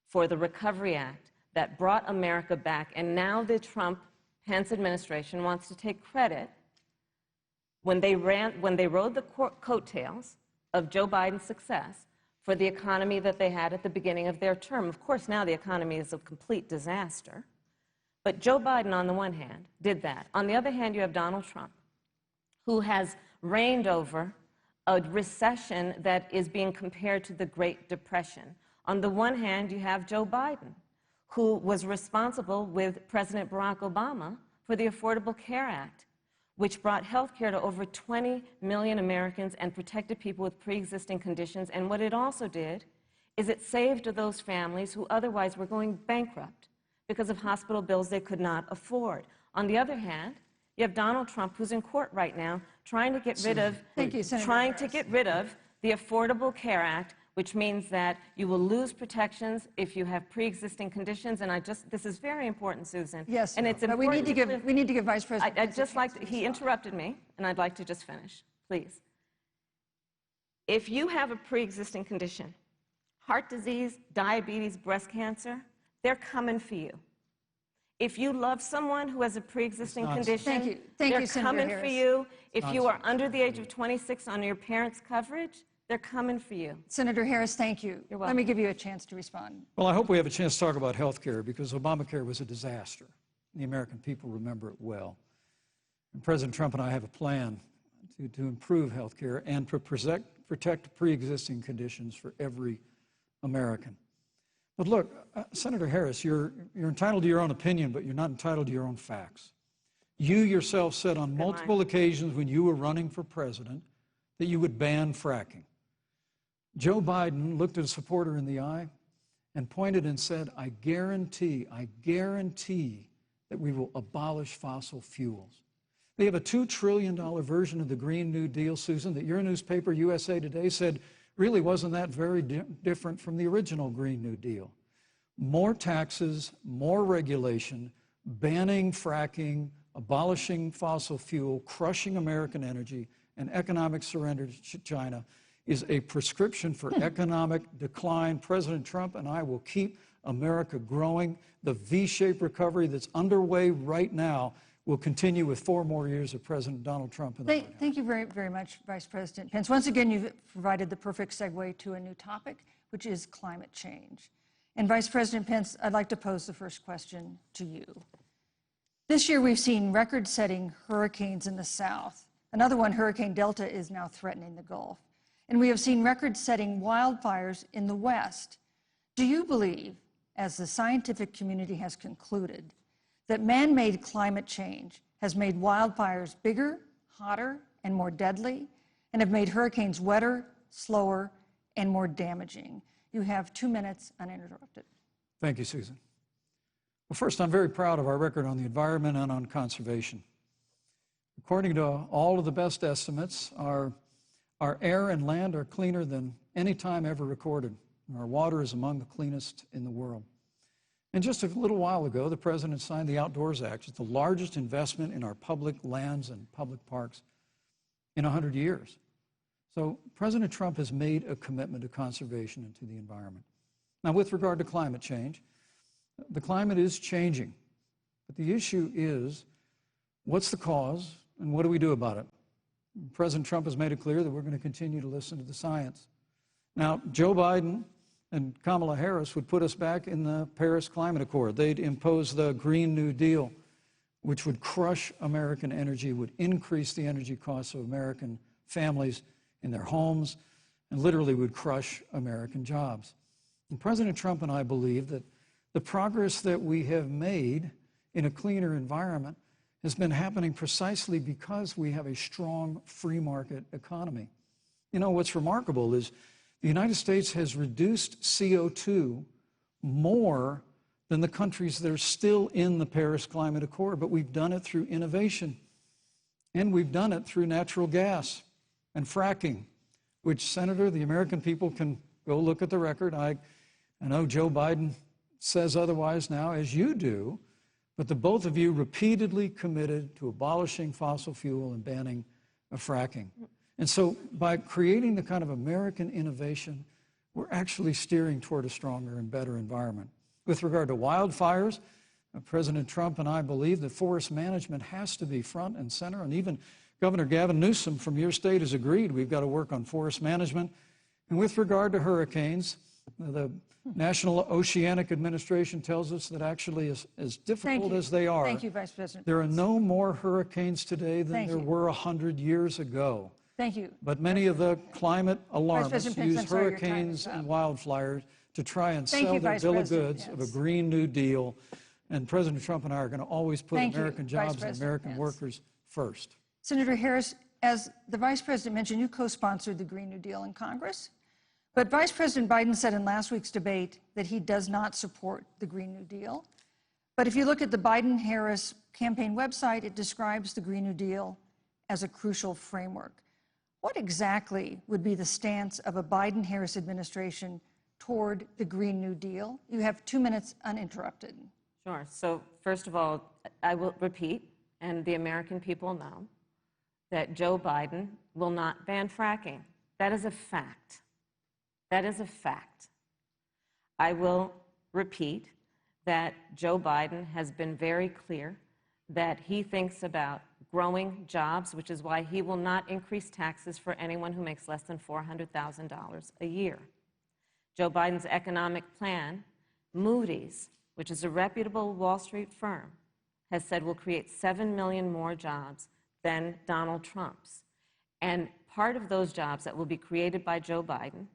for the Recovery Act that brought America back. And now the Trump-Pence administration wants to take credit when they rode the coattails of Joe Biden's success for the economy that they had at the beginning of their term. Of course, now the economy is a complete disaster. But Joe Biden, on the one hand, did that. On the other hand, you have Donald Trump, who has reigned over a recession that is being compared to the Great Depression. On the one hand, you have Joe Biden, who was responsible with President Barack Obama for the Affordable Care Act, which brought health care to over 20 million Americans and protected people with pre-existing conditions. And what it also did is it saved those families who otherwise were going bankrupt because of hospital bills they could not afford. On the other hand, you have Donald Trump, who's in court right now, trying to get rid of the Affordable Care Act, which means that you will lose protections if you have pre-existing conditions. And this is very important, Susan. Yes, and it's important. We need to give Vice President. He interrupted me, and I'd like to just finish, please. If you have a pre-existing condition, heart disease, diabetes, breast cancer, they're coming for you. If you love someone who has a pre-existing condition, they're coming for you. If you are under the age of 26 on your parents' coverage, they're coming for you. Senator Harris, thank you. You're welcome. Let me give you a chance to respond. Well, I hope we have a chance to talk about health care because Obamacare was a disaster. The American people remember it well. And President Trump and I have a plan to improve health care and to protect pre-existing conditions for every American. But look, Senator Harris, you're entitled to your own opinion, but you're not entitled to your own facts. You yourself said on multiple occasions when you were running for president that you would ban fracking. Joe Biden looked at a supporter in the eye and pointed and said, I guarantee that we will abolish fossil fuels. They have a $2 trillion version of the Green New Deal, Susan, that your newspaper, USA Today, said really wasn't that very different from the original Green New Deal. More taxes, more regulation, banning fracking, abolishing fossil fuel, crushing American energy, and economic surrender to China is a prescription for economic decline. President Trump and I will keep America growing. The V-shaped recovery that's underway right now will continue with 4 more years of President Donald Trump in the White House. Thank you very, very much, Vice President Pence. Once again, you've provided the perfect segue to a new topic, which is climate change. And Vice President Pence, I'd like to pose the first question to you. This year, we've seen record-setting hurricanes in the South. Another one, Hurricane Delta, is now threatening the Gulf. And we have seen record-setting wildfires in the West. Do you believe, as the scientific community has concluded, that man-made climate change has made wildfires bigger, hotter, and more deadly, and have made hurricanes wetter, slower, and more damaging? You have 2 minutes uninterrupted. Thank you, Susan. Well, first, I'm very proud of our record on the environment and on conservation. According to all of the best estimates, our air and land are cleaner than any time ever recorded, and our water is among the cleanest in the world. And just a little while ago, the President signed the Outdoors Act. It's the largest investment in our public lands and public parks in 100 years. So President Trump has made a commitment to conservation and to the environment. Now, with regard to climate change, the climate is changing. But the issue is, what's the cause and what do we do about it? President Trump has made it clear that we're going to continue to listen to the science. Now, Joe Biden and Kamala Harris would put us back in the Paris Climate Accord. They'd impose the Green New Deal, which would crush American energy, would increase the energy costs of American families in their homes, and literally would crush American jobs. And President Trump and I believe that the progress that we have made in a cleaner environment has been happening precisely because we have a strong free market economy. You know, what's remarkable is the United States has reduced CO2 more than the countries that are still in the Paris Climate Accord, but we've done it through innovation, and we've done it through natural gas and fracking, which, Senator, the American people can go look at the record. I know Joe Biden says otherwise now, as you do, but the both of you repeatedly committed to abolishing fossil fuel and banning fracking. And so by creating the kind of American innovation, we're actually steering toward a stronger and better environment. With regard to wildfires, President Trump and I believe that forest management has to be front and center, and even Governor Gavin Newsom from your state has agreed we've got to work on forest management. And with regard to hurricanes, the National Oceanic Administration tells us that actually as difficult as they are, Thank you, Vice President. There are no more hurricanes today than there were 100 years ago. Thank you. But many of the climate alarmists Pence, use hurricanes and wildfires to try and Thank sell you, their Vice bill of President goods Pence. of a Green New Deal. And President Trump and I are going to always put Thank you, American Vice jobs and President American Pence. workers first. Senator Harris, as the Vice President mentioned, you co-sponsored the Green New Deal in Congress. But Vice President Biden said in last week's debate that he does not support the Green New Deal. But if you look at the Biden-Harris campaign website, it describes the Green New Deal as a crucial framework. What exactly would be the stance of a Biden-Harris administration toward the Green New Deal? You have 2 minutes uninterrupted. Sure. So first of all, I will repeat, and the American people know, that Joe Biden will not ban fracking. That is a fact. That is a fact. I will repeat that Joe Biden has been very clear that he thinks about growing jobs, which is why he will not increase taxes for anyone who makes less than $400,000 a year. Joe Biden's economic plan, Moody's, which is a reputable Wall Street firm, has said will create 7 million more jobs than Donald Trump's. And part of those jobs that will be created by Joe Biden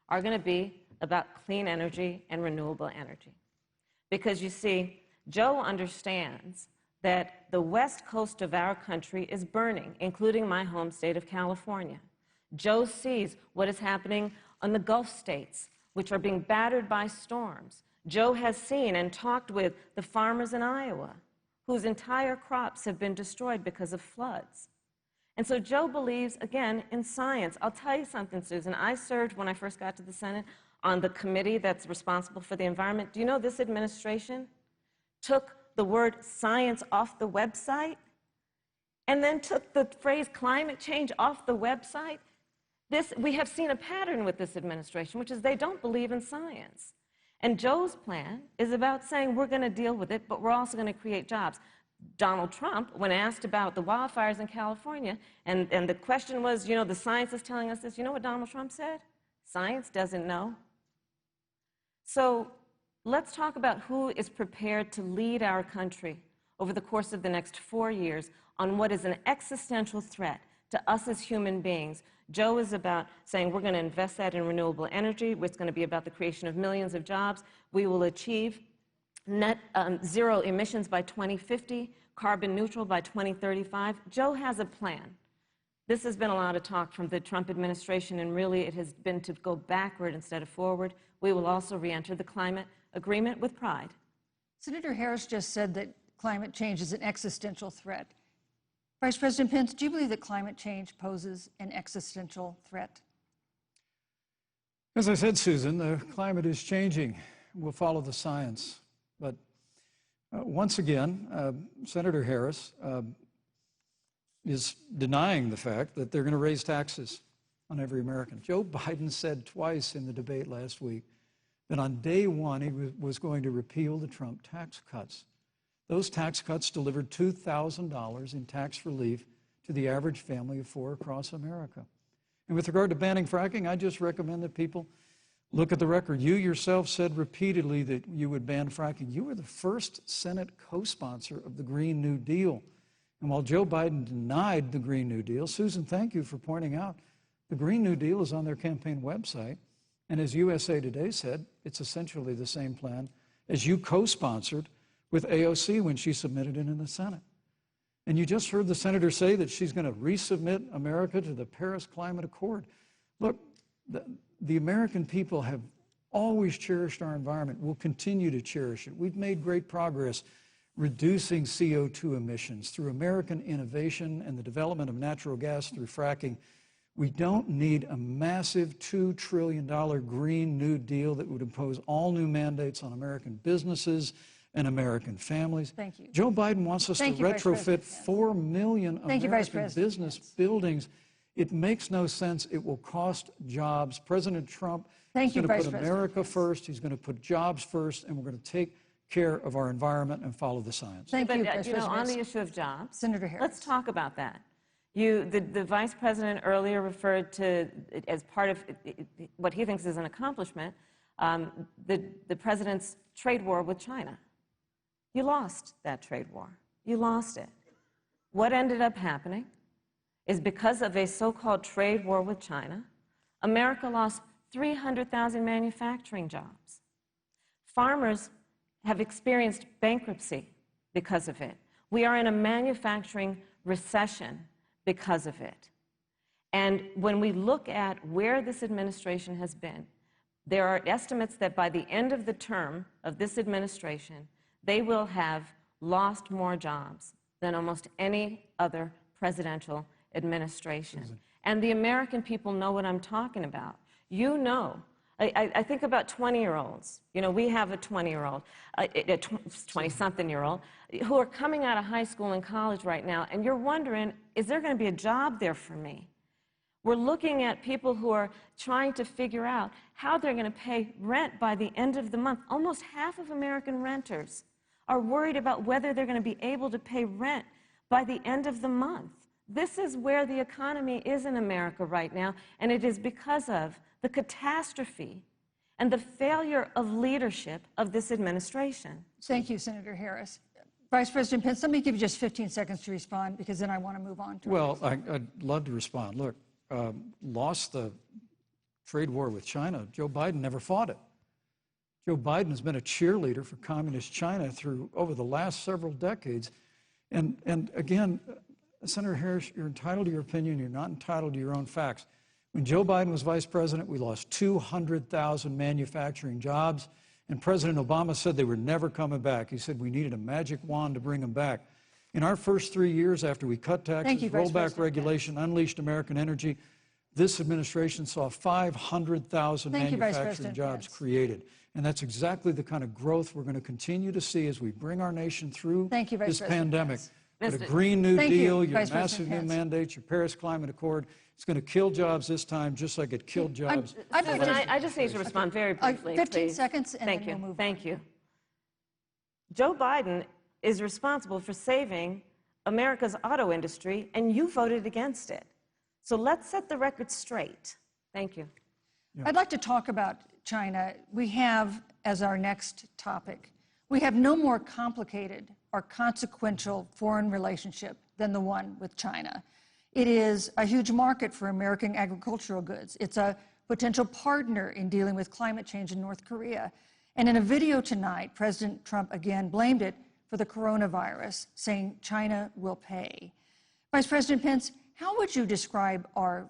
are going to be about clean energy and renewable energy. Because you see, Joe understands that the west coast of our country is burning, including my home state of California. Joe sees what is happening on the Gulf states, which are being battered by storms. Joe has seen and talked with the farmers in Iowa, whose entire crops have been destroyed because of floods. And so Joe believes, again, in science. I'll tell you something, Susan. I served, when I first got to the Senate, on the committee that's responsible for the environment. Do you know this administration took the word science off the website and then took the phrase climate change off the website? We have seen a pattern with this administration, which is they don't believe in science. And Joe's plan is about saying we're going to deal with it, but we're also going to create jobs. Donald Trump, when asked about the wildfires in California, and the question was, you know, the science is telling us this, you know what Donald Trump said? Science doesn't know. So let's talk about who is prepared to lead our country over the course of the next 4 years on what is an existential threat to us as human beings. Joe is about saying we're going to invest that in renewable energy. It's going to be about the creation of millions of jobs. We will achieve net zero emissions by 2050, carbon neutral by 2035. Joe has a plan. This has been a lot of talk from the Trump administration, and really it has been to go backward instead of forward. We will also re-enter the climate agreement with pride. Senator Harris just said that climate change is an existential threat. Vice President Pence, do you believe that climate change poses an existential threat? As I said, Susan, the climate is changing. We'll follow the science. But Once again, Senator Harris is denying the fact that they're going to raise taxes on every American. Joe Biden said twice in the debate last week that on day one he was going to repeal the Trump tax cuts. Those tax cuts delivered $2,000 in tax relief to the average family of four across America. And with regard to banning fracking, I just recommend that people look at the record. You yourself said repeatedly that you would ban fracking. You were the first Senate co-sponsor of the Green New Deal. And while Joe Biden denied the Green New Deal, Susan, thank you for pointing out, the Green New Deal is on their campaign website. And as USA Today said, it's essentially the same plan as you co-sponsored with AOC when she submitted it in the Senate. And you just heard the senator say that she's going to resubmit America to the Paris Climate Accord. Look, the American people have always cherished our environment. We'll continue to cherish it. We've made great progress reducing CO2 emissions through American innovation and the development of natural gas through fracking. We don't need a massive $2 trillion Green New Deal that would impose all new mandates on American businesses and American families. Thank you. Joe Biden wants us to retrofit 4 million American business buildings. It makes no sense. It will cost jobs. President Trump is going to put America first. He's going to put jobs first, and we're going to take care of our environment and follow the science. Thank you, you know, on the issue of jobs, Senator Harris. Let's talk about that. The vice president earlier referred to, as part of what he thinks is an accomplishment, the president's trade war with China. You lost that trade war. You lost it. What ended up happening is because of a so-called trade war with China, America lost 300,000 manufacturing jobs. Farmers have experienced bankruptcy because of it. We are in a manufacturing recession because of it. And when we look at where this administration has been, there are estimates that by the end of the term of this administration, they will have lost more jobs than almost any other presidential administration. And the American people know what I'm talking about. You know, I think about 20-year-olds. You know, we have a 20-year-old, a 20-something-year-old, who are coming out of high school and college right now, and you're wondering, is there going to be a job there for me? We're looking at people who are trying to figure out how they're going to pay rent by the end of the month. Almost half of American renters are worried about whether they're going to be able to pay rent by the end of the month. This is where the economy is in America right now, and it is because of the catastrophe and the failure of leadership of this administration. Thank you, Senator Harris. Vice President Pence, let me give you just 15 seconds to respond, because then I want to move on to Well, I'd love to respond. Look, lost the trade war with China. Joe Biden never fought it. Joe Biden has been a cheerleader for communist China over the last several decades. And again, Senator Harris, you're entitled to your opinion. You're not entitled to your own facts. When Joe Biden was vice president, we lost 200,000 manufacturing jobs, and President Obama said they were never coming back. He said we needed a magic wand to bring them back. In our first 3 years after we cut taxes, rolled back regulation, unleashed American energy, this administration saw 500,000 manufacturing jobs created. And that's exactly the kind of growth we're going to continue to see as we bring our nation through this pandemic. But a Green New Deal, your massive new mandates, your Paris Climate Accord, it's going to kill jobs this time, just like it killed jobs. I just need to respond very briefly, 15 seconds, and then we'll move on. Thank you. Joe Biden is responsible for saving America's auto industry, and you voted against it. So let's set the record straight. Thank you. I'd like to talk about China. We have, as our next topic, we have no more complicated or consequential foreign relationship than the one with China. It is a huge market for American agricultural goods. It's a potential partner in dealing with climate change in North Korea. And in a video tonight, President Trump again blamed it for the coronavirus, saying China will pay. Vice President Pence, how would you describe our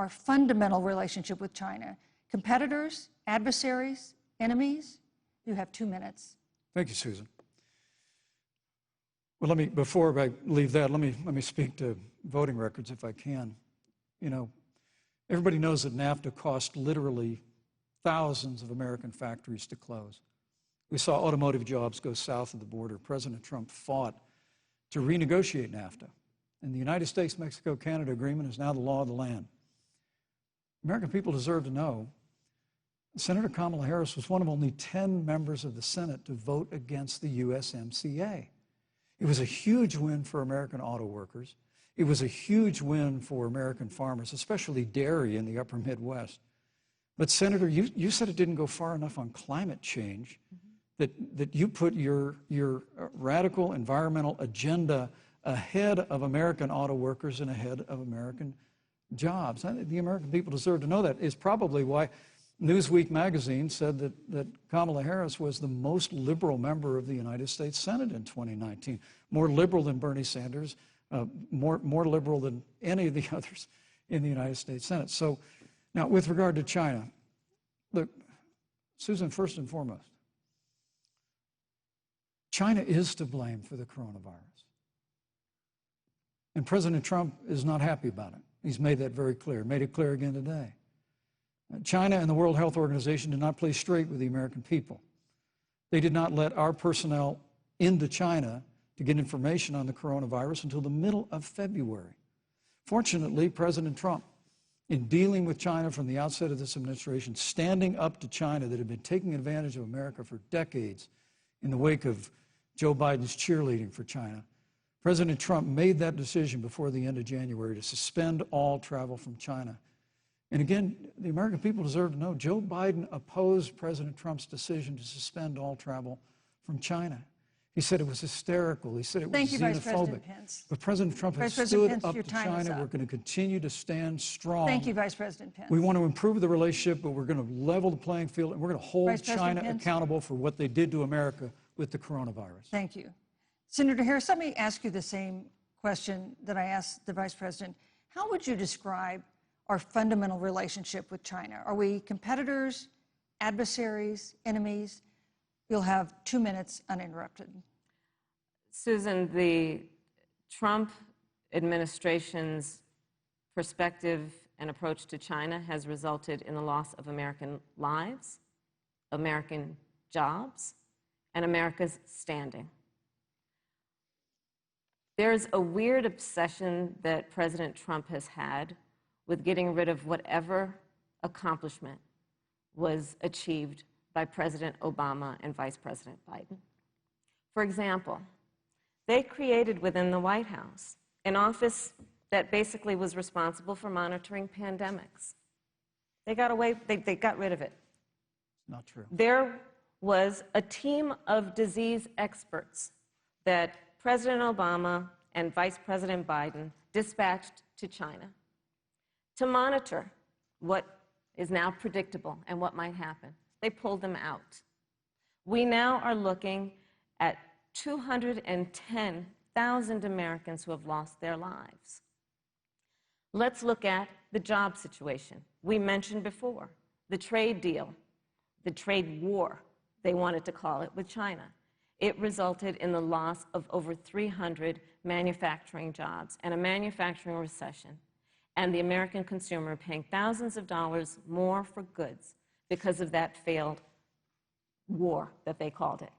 fundamental relationship with China? Competitors, adversaries, enemies? You have 2 minutes. Thank you, Susan. Well, before I leave that, let me speak to voting records if I can. You know, everybody knows that NAFTA cost literally thousands of American factories to close. It We saw automotive jobs go south of the border. President Trump fought to renegotiate NAFTA. And the United States-Mexico-Canada agreement is now the law of the land. American people deserve to know Senator Kamala Harris was one of only 10 members of the Senate to vote against the USMCA. It was a huge win for American auto workers. It was a huge win for American farmers, especially dairy in the upper Midwest. But Senator, you said it didn't go far enough on climate change, that you put your radical environmental agenda ahead of American auto workers and ahead of American jobs. The American people deserve to know that. Is probably why Newsweek magazine said that Kamala Harris was the most liberal member of the United States Senate in 2019, more liberal than Bernie Sanders, more liberal than any of the others in the United States Senate. So now with regard to China, look, Susan, first and foremost, China is to blame for the coronavirus. And President Trump is not happy about it. He's made that very clear, made it clear again today. China and the World Health Organization did not play straight with the American people. They did not let our personnel into China to get information on the coronavirus until the middle of February. Fortunately, President Trump, in dealing with China from the outset of this administration, standing up to China that had been taking advantage of America for decades in the wake of Joe Biden's cheerleading for China, President Trump made that decision before the end of January to suspend all travel from China. And again, the American people deserve to know Joe Biden opposed President Trump's decision to suspend all travel from China. He said it was hysterical. He said it was Thank you, Vice xenophobic. President Pence. But President Trump has stood up to China. We're going to continue to stand strong. Thank you, Vice President Pence. We want to improve the relationship, but we're going to level the playing field, and we're going to hold China accountable for what they did to America with the coronavirus. Thank you. Senator Harris, let me ask you the same question that I asked the Vice President. How would you describe our fundamental relationship with China? Are we competitors, adversaries, enemies? You'll have 2 minutes uninterrupted. Susan, the Trump administration's perspective and approach to China has resulted in the loss of American lives, American jobs, and America's standing. There's a weird obsession that President Trump has had with getting rid of whatever accomplishment was achieved by President Obama and Vice President Biden. For example, they created within the White House an office that basically was responsible for monitoring pandemics. They got rid of it. Not true. There was a team of disease experts that President Obama and Vice President Biden dispatched to China to monitor what is now predictable and what might happen. They pulled them out. We now are looking at 210,000 Americans who have lost their lives. Let's look at the job situation. We mentioned before the trade deal, the trade war, they wanted to call it, with China. It resulted in the loss of over 300 manufacturing jobs and a manufacturing recession, and the American consumer paying thousands of dollars more for goods because of that failed war that they called it.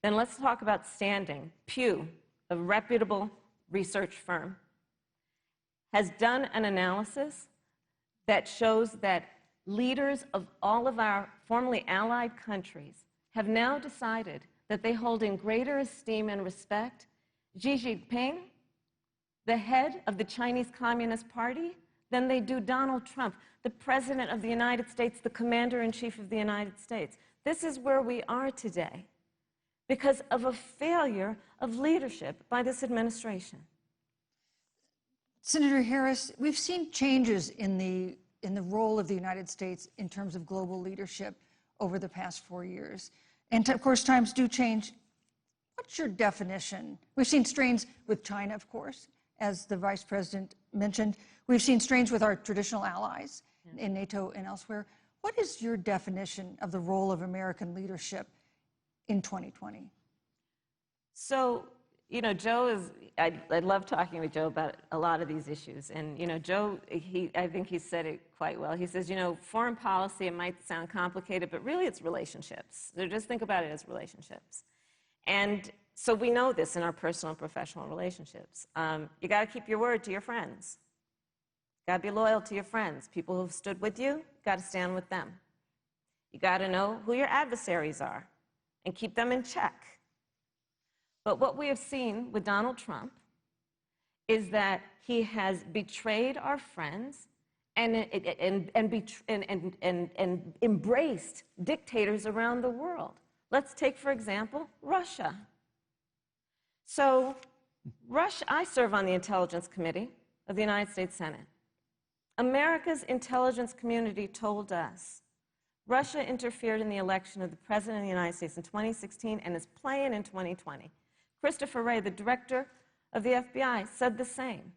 Then let's talk about standing. Pew, a reputable research firm, has done an analysis that shows that leaders of all of our formerly allied countries have now decided that they hold in greater esteem and respect Xi Jinping, the head of the Chinese Communist Party, than they do Donald Trump, the President of the United States, the Commander-in-Chief of the United States. This is where we are today because of a failure of leadership by this administration. Senator Harris, we've seen changes in the role of the United States in terms of global leadership over the past 4 years. And of course, times do change. What's your definition? We've seen strains with China, of course, as the Vice President mentioned. We've seen strains with our traditional allies in NATO and elsewhere. What is your definition of the role of American leadership in 2020? So you know, Joe is, I love talking with Joe about a lot of these issues. And, you know, Joe, I think he said it quite well. He says, you know, foreign policy, it might sound complicated, but really it's relationships. So just think about it as relationships. And so we know this in our personal and professional relationships. You got to keep your word to your friends. You got to be loyal to your friends. People who've stood with you, got to stand with them. You got to know who your adversaries are and keep them in check. But what we have seen with Donald Trump is that he has betrayed our friends and embraced dictators around the world. Let's take, for example, Russia. So, Russia, I serve on the Intelligence Committee of the United States Senate. America's intelligence community told us Russia interfered in the election of the President of the United States in 2016 and is playing in 2020. Christopher Wray, the director of the FBI, said the same.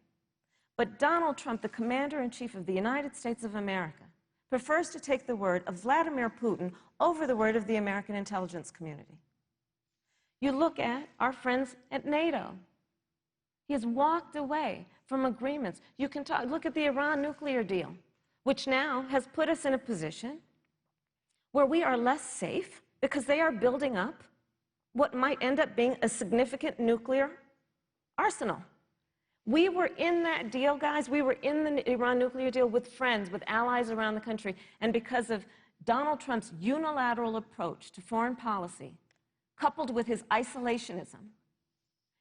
But Donald Trump, the commander-in-chief of the United States of America, prefers to take the word of Vladimir Putin over the word of the American intelligence community. You look at our friends at NATO. He has walked away from agreements. You can look at the Iran nuclear deal, which now has put us in a position where we are less safe because they are building up what might end up being a significant nuclear arsenal. We were in that deal, guys. We were in the Iran nuclear deal with friends, with allies around the country. And because of Donald Trump's unilateral approach to foreign policy, coupled with his isolationism,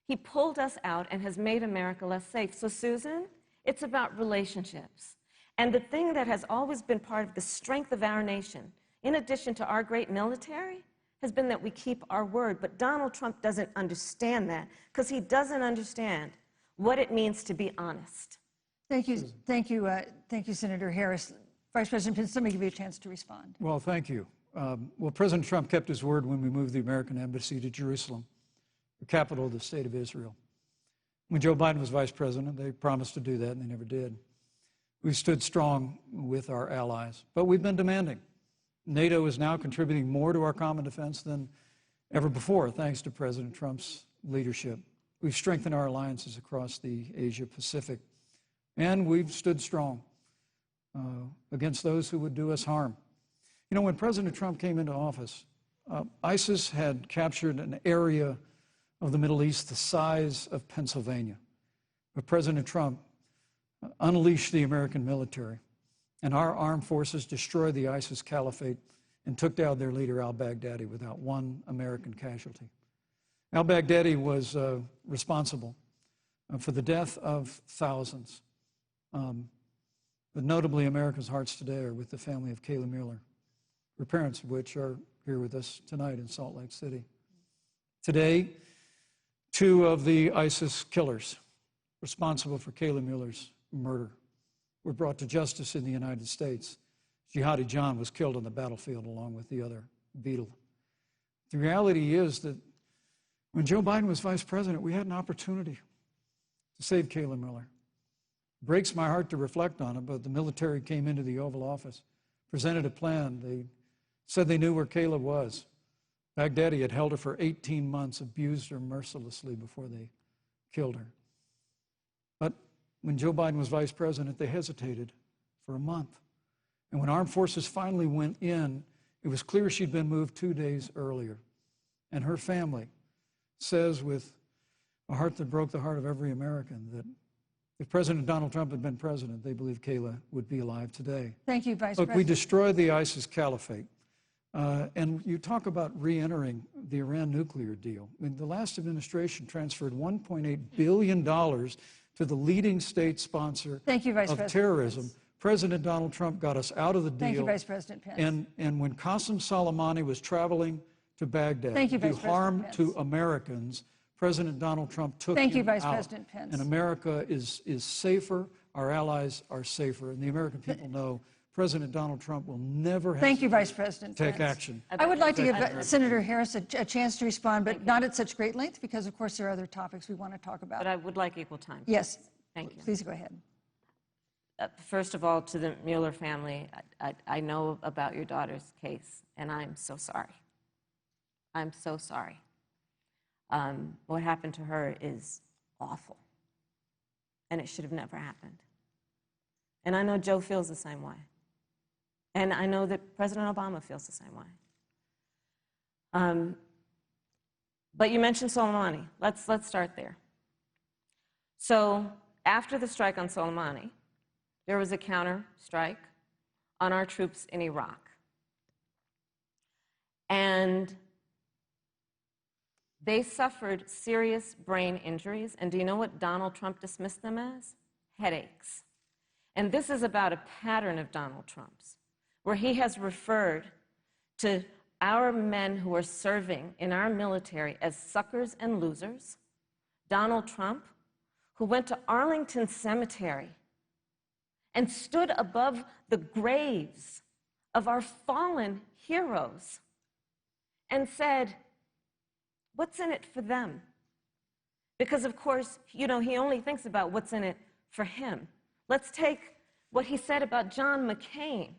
he pulled us out and has made America less safe. So, Susan, it's about relationships. And the thing that has always been part of the strength of our nation, in addition to our great military, has been that we keep our word. But Donald Trump doesn't understand that because he doesn't understand what it means to be honest. Thank you, Senator Harris. Vice President Pence, let me give you a chance to respond. Well, thank you. Well, President Trump kept his word when we moved the American embassy to Jerusalem, the capital of the state of Israel. When Joe Biden was vice president, they promised to do that, and they never did. We stood strong with our allies, but we've been demanding. NATO is now contributing more to our common defense than ever before, thanks to President Trump's leadership. We've strengthened our alliances across the Asia-Pacific, and we've stood strong against those who would do us harm. You know, when President Trump came into office, ISIS had captured an area of the Middle East the size of Pennsylvania. But President Trump unleashed the American military, and our armed forces destroyed the ISIS caliphate and took down their leader, al-Baghdadi, without one American casualty. Al-Baghdadi was responsible for the death of thousands. But notably, America's hearts today are with the family of Kayla Mueller, her parents of which are here with us tonight in Salt Lake City. Today, two of the ISIS killers responsible for Kayla Mueller's murder were brought to justice in the United States. Jihadi John was killed on the battlefield along with the other beetle. The reality is that when Joe Biden was vice president, we had an opportunity to save Kayla Mueller. It breaks my heart to reflect on it, but the military came into the Oval Office, presented a plan. They said they knew where Kayla was. Baghdadi had held her for 18 months, abused her mercilessly before they killed her. But when Joe Biden was vice president, they hesitated for a month. And when armed forces finally went in, it was clear she'd been moved 2 days earlier. And her family says with a heart that broke the heart of every American that if President Donald Trump had been president, they believe Kayla would be alive today. Thank you, Vice Look, President. we destroyed the ISIS caliphate. And you talk about re-entering the Iran nuclear deal. I mean, the last administration transferred $1.8 billion to the leading state sponsor of terrorism. Pence. President Donald Trump got us out of the deal. Thank you, Vice President Pence. And when Qasem Soleimani was traveling to Baghdad to do harm to Americans, President Donald Trump took him out. Thank you, Vice President Pence. And America is safer, our allies are safer, and the American people know President Donald Trump will never Thank you, Vice President take Pence. action. I would like to give Senator Harris a chance to respond, but not at such great length, because of course there are other topics we want to talk about. But I would like equal time. Yes. Thank you. Please go ahead. First of all, to the Mueller family, I know about your daughter's case, and I'm so sorry. I'm so sorry. What happened to her is awful, and it should have never happened. And I know Joe feels the same way. And I know that President Obama feels the same way. But you mentioned Soleimani. Let's start there. So after the strike on Soleimani, there was a counter strike on our troops in Iraq. And they suffered serious brain injuries. And do you know what Donald Trump dismissed them as? Headaches. And this is about a pattern of Donald Trump's, where he has referred to our men who are serving in our military as suckers and losers. Donald Trump, who went to Arlington Cemetery and stood above the graves of our fallen heroes and said, what's in it for them? Because, of course, you know, he only thinks about what's in it for him. Let's take what he said about John McCain,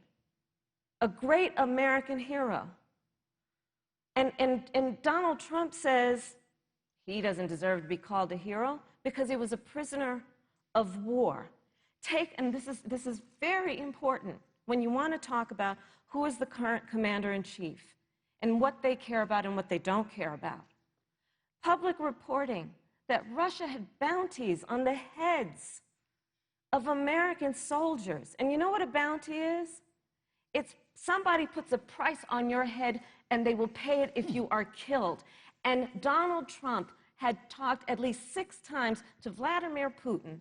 a great American hero. And Donald Trump says he doesn't deserve to be called a hero because he was a prisoner of war. And this is very important when you want to talk about who is the current commander-in-chief and what they care about and what they don't care about. Public reporting that Russia had bounties on the heads of American soldiers. And you know what a bounty is? It's somebody puts a price on your head and they will pay it if you are killed. And Donald Trump had talked at least 6 times to Vladimir Putin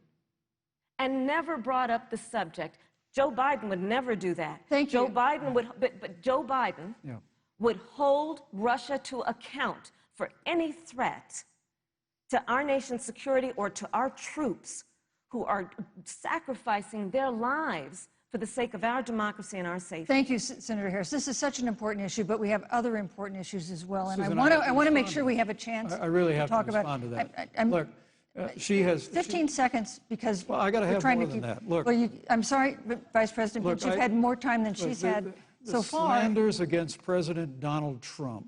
and never brought up the subject. Joe Biden would never do that. Thank you. Joe Biden would, but Joe Biden would hold Russia to account for any threat to our nation's security or to our troops who are sacrificing their lives for the sake of our democracy and our safety. Thank you, Senator Harris. This is such an important issue, but we have other important issues as well. And Susan, I want to make sure we have a chance I really have to talk to respond about to that. I'm, Look, she has 15 seconds because Well, I got to we're have trying more to than keep. that. Look, well, I'm sorry, Vice President Pence, you've had more time than she's had so far. The slanders against President Donald Trump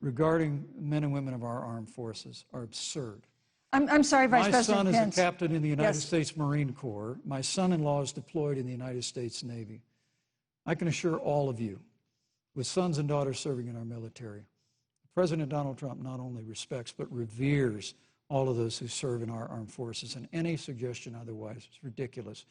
regarding men and women of our armed forces are absurd. I'm sorry, Vice President Pence. My son is a captain in the United Yes. States Marine Corps. My son-in-law is deployed in the United States Navy. I can assure all of you, with sons and daughters serving in our military, President Donald Trump not only respects but reveres all of those who serve in our armed forces, and any suggestion otherwise is ridiculous.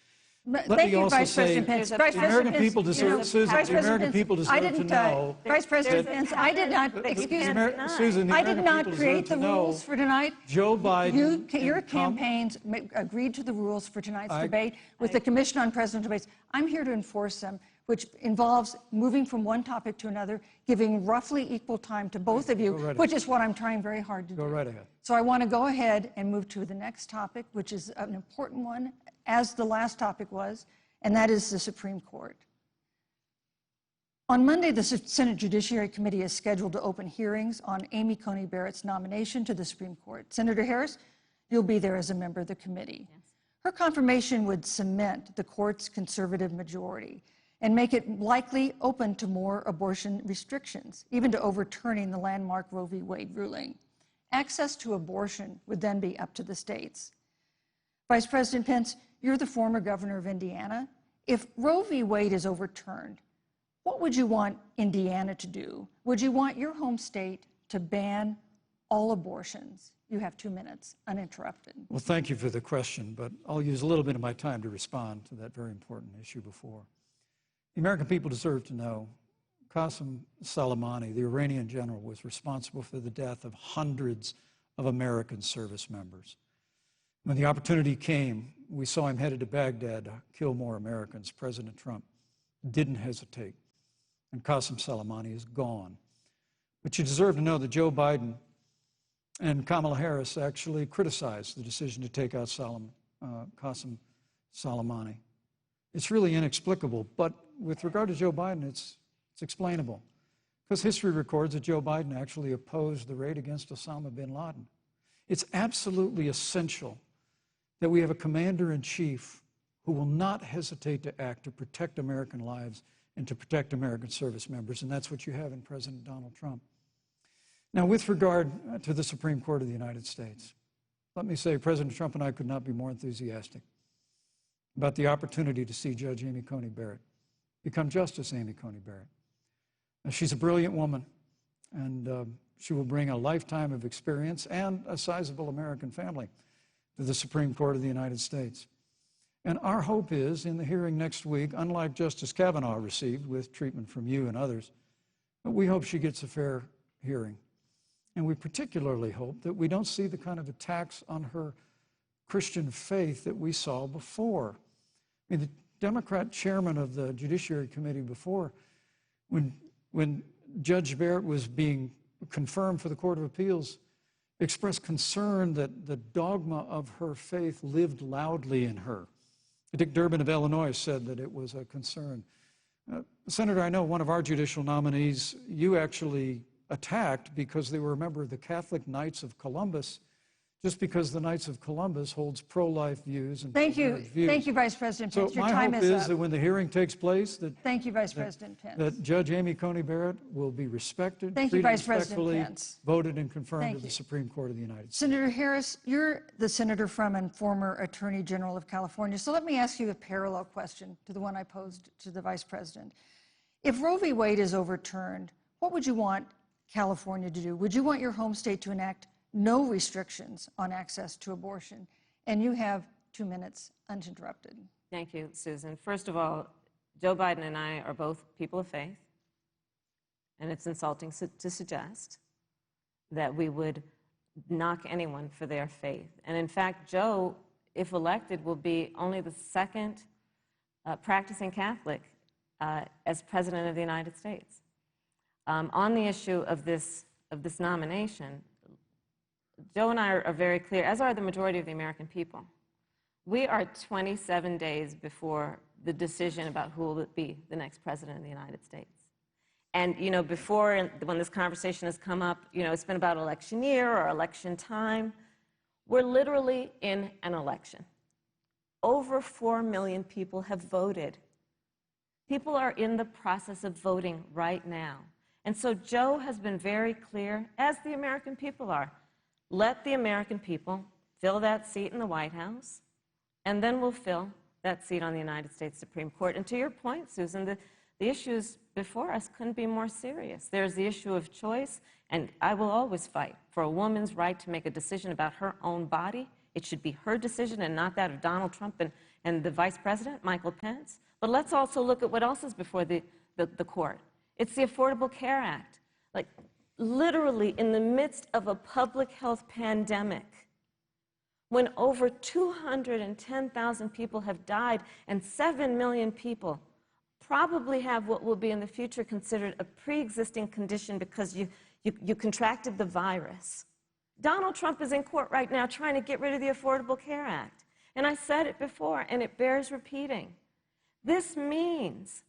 Thank you, Vice President Pence. Vice the American President people Pence, deserve, Susan, Vice the President American Pence, people I deserve to didn't, know. Vice President There's a Pence, I did not, pattern that you excuse can't me, deny. Susan, the I American did not people create deserve the to know rules for tonight. Joe Biden Your and campaigns agreed to the rules for tonight's debate with the Commission on Presidential Debates. I'm here to enforce them, which involves moving from one topic to another, giving roughly equal time to both of you, right which is what I'm trying very hard to do. Go right ahead. So I want to go ahead and move to the next topic, which is an important one, as the last topic was, and that is the Supreme Court. On Monday, the Senate Judiciary Committee is scheduled to open hearings on Amy Coney Barrett's nomination to the Supreme Court. Senator Harris, you'll be there as a member of the committee. Yes. Her confirmation would cement the court's conservative majority and make it likely open to more abortion restrictions, even to overturning the landmark Roe v. Wade ruling. Access to abortion would then be up to the states. Vice President Pence, you're the former governor of Indiana. If Roe v. Wade is overturned, what would you want Indiana to do? Would you want your home state to ban all abortions? You have 2 minutes, uninterrupted. Well, thank you for the question, but I'll use a little bit of my time to respond to that very important issue before. The American people deserve to know Qasem Soleimani, the Iranian general, was responsible for the death of hundreds of American service members. When the opportunity came, we saw him headed to Baghdad to kill more Americans. President Trump didn't hesitate, and Qasem Soleimani is gone. But you deserve to know that Joe Biden and Kamala Harris actually criticized the decision to take out Qasem Soleimani. It's really inexplicable, but with regard to Joe Biden, it's explainable. Because history records that Joe Biden actually opposed the raid against Osama bin Laden. It's absolutely essential that we have a commander-in-chief who will not hesitate to act to protect American lives and to protect American service members, and that's what you have in President Donald Trump. Now, with regard to the Supreme Court of the United States, let me say President Trump and I could not be more enthusiastic about the opportunity to see Judge Amy Coney Barrett become Justice Amy Coney Barrett. Now, she's a brilliant woman, and she will bring a lifetime of experience and a sizable American family to the Supreme Court of the United States. And our hope is, in the hearing next week, unlike Justice Kavanaugh received with treatment from you and others, we hope she gets a fair hearing. And we particularly hope that we don't see the kind of attacks on her Christian faith that we saw before. I mean, the Democrat chairman of the Judiciary Committee before, when Judge Barrett was being confirmed for the Court of Appeals, expressed concern that the dogma of her faith lived loudly in her. Dick Durbin of Illinois said that it was a concern. Senator, I know one of our judicial nominees you actually attacked because they were a member of the Catholic Knights of Columbus, just because the Knights of Columbus holds pro-life views and Thank you. views. Thank you, Vice President Pence. So Your my time hope is is that up. when the hearing takes place, Thank you, Vice President Pence. that Judge Amy Coney Barrett will be respected, Thank you, treated Vice President respectfully, Pence. voted and confirmed Thank to the you. Supreme Court of the United States. Senator Harris, you're the senator from and former Attorney General of California. So let me ask you a parallel question to the one I posed to the Vice President. If Roe v. Wade is overturned, what would you want California to do? Would you want your home state to enact no restrictions on access to abortion? And you have 2 minutes uninterrupted. Thank you, Susan. First of all, Joe Biden and I are both people of faith, and it's insulting to suggest that we would knock anyone for their faith. And in fact, Joe, if elected, will be only the second practicing Catholic as President of the United States. On the issue of this nomination, Joe and I are very clear, as are the majority of the American people. We are 27 days before the decision about who will be the next president of the United States. And, you know, before, when this conversation has come up, you know, it's been about election year or election time. We're literally in an election. Over 4 million people have voted. People are in the process of voting right now. And so Joe has been very clear, as the American people are. Let the American people fill that seat in the White House, and then we'll fill that seat on the United States Supreme Court. And to your point, Susan, the issues before us couldn't be more serious. There's the issue of choice, and I will always fight for a woman's right to make a decision about her own body. It should be her decision and not that of Donald Trump and the Vice President, Michael Pence. But let's also look at what else is before the court. It's the Affordable Care Act. Like, literally in the midst of a public health pandemic, when over 210,000 people have died and 7 million people probably have what will be in the future considered a pre-existing condition because you contracted the virus. Donald Trump is in court right now trying to get rid of the Affordable Care Act. And I said it before, and it bears repeating. This means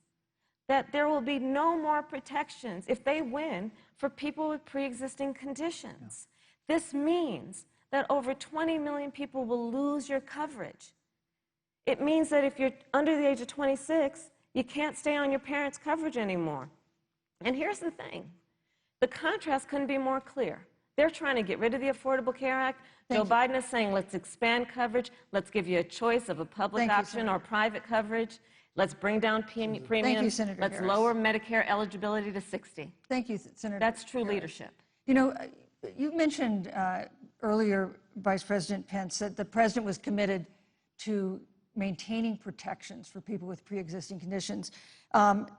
that there will be no more protections, if they win, for people with pre-existing conditions. Yeah. This means that over 20 million people will lose your coverage. It means that if you're under the age of 26, you can't stay on your parents' coverage anymore. And here's the thing. The contrast couldn't be more clear. They're trying to get rid of the Affordable Care Act. Joe Biden is saying, let's expand coverage. Let's give you a choice of a public option or private coverage. Let's bring down premiums. Thank you, Senator Let's Harris. lower Medicare eligibility to 60. Thank you, Senator. That's true Harris. leadership. You know, you mentioned earlier, Vice President Pence, that the president was committed to maintaining protections for people with pre-existing conditions. But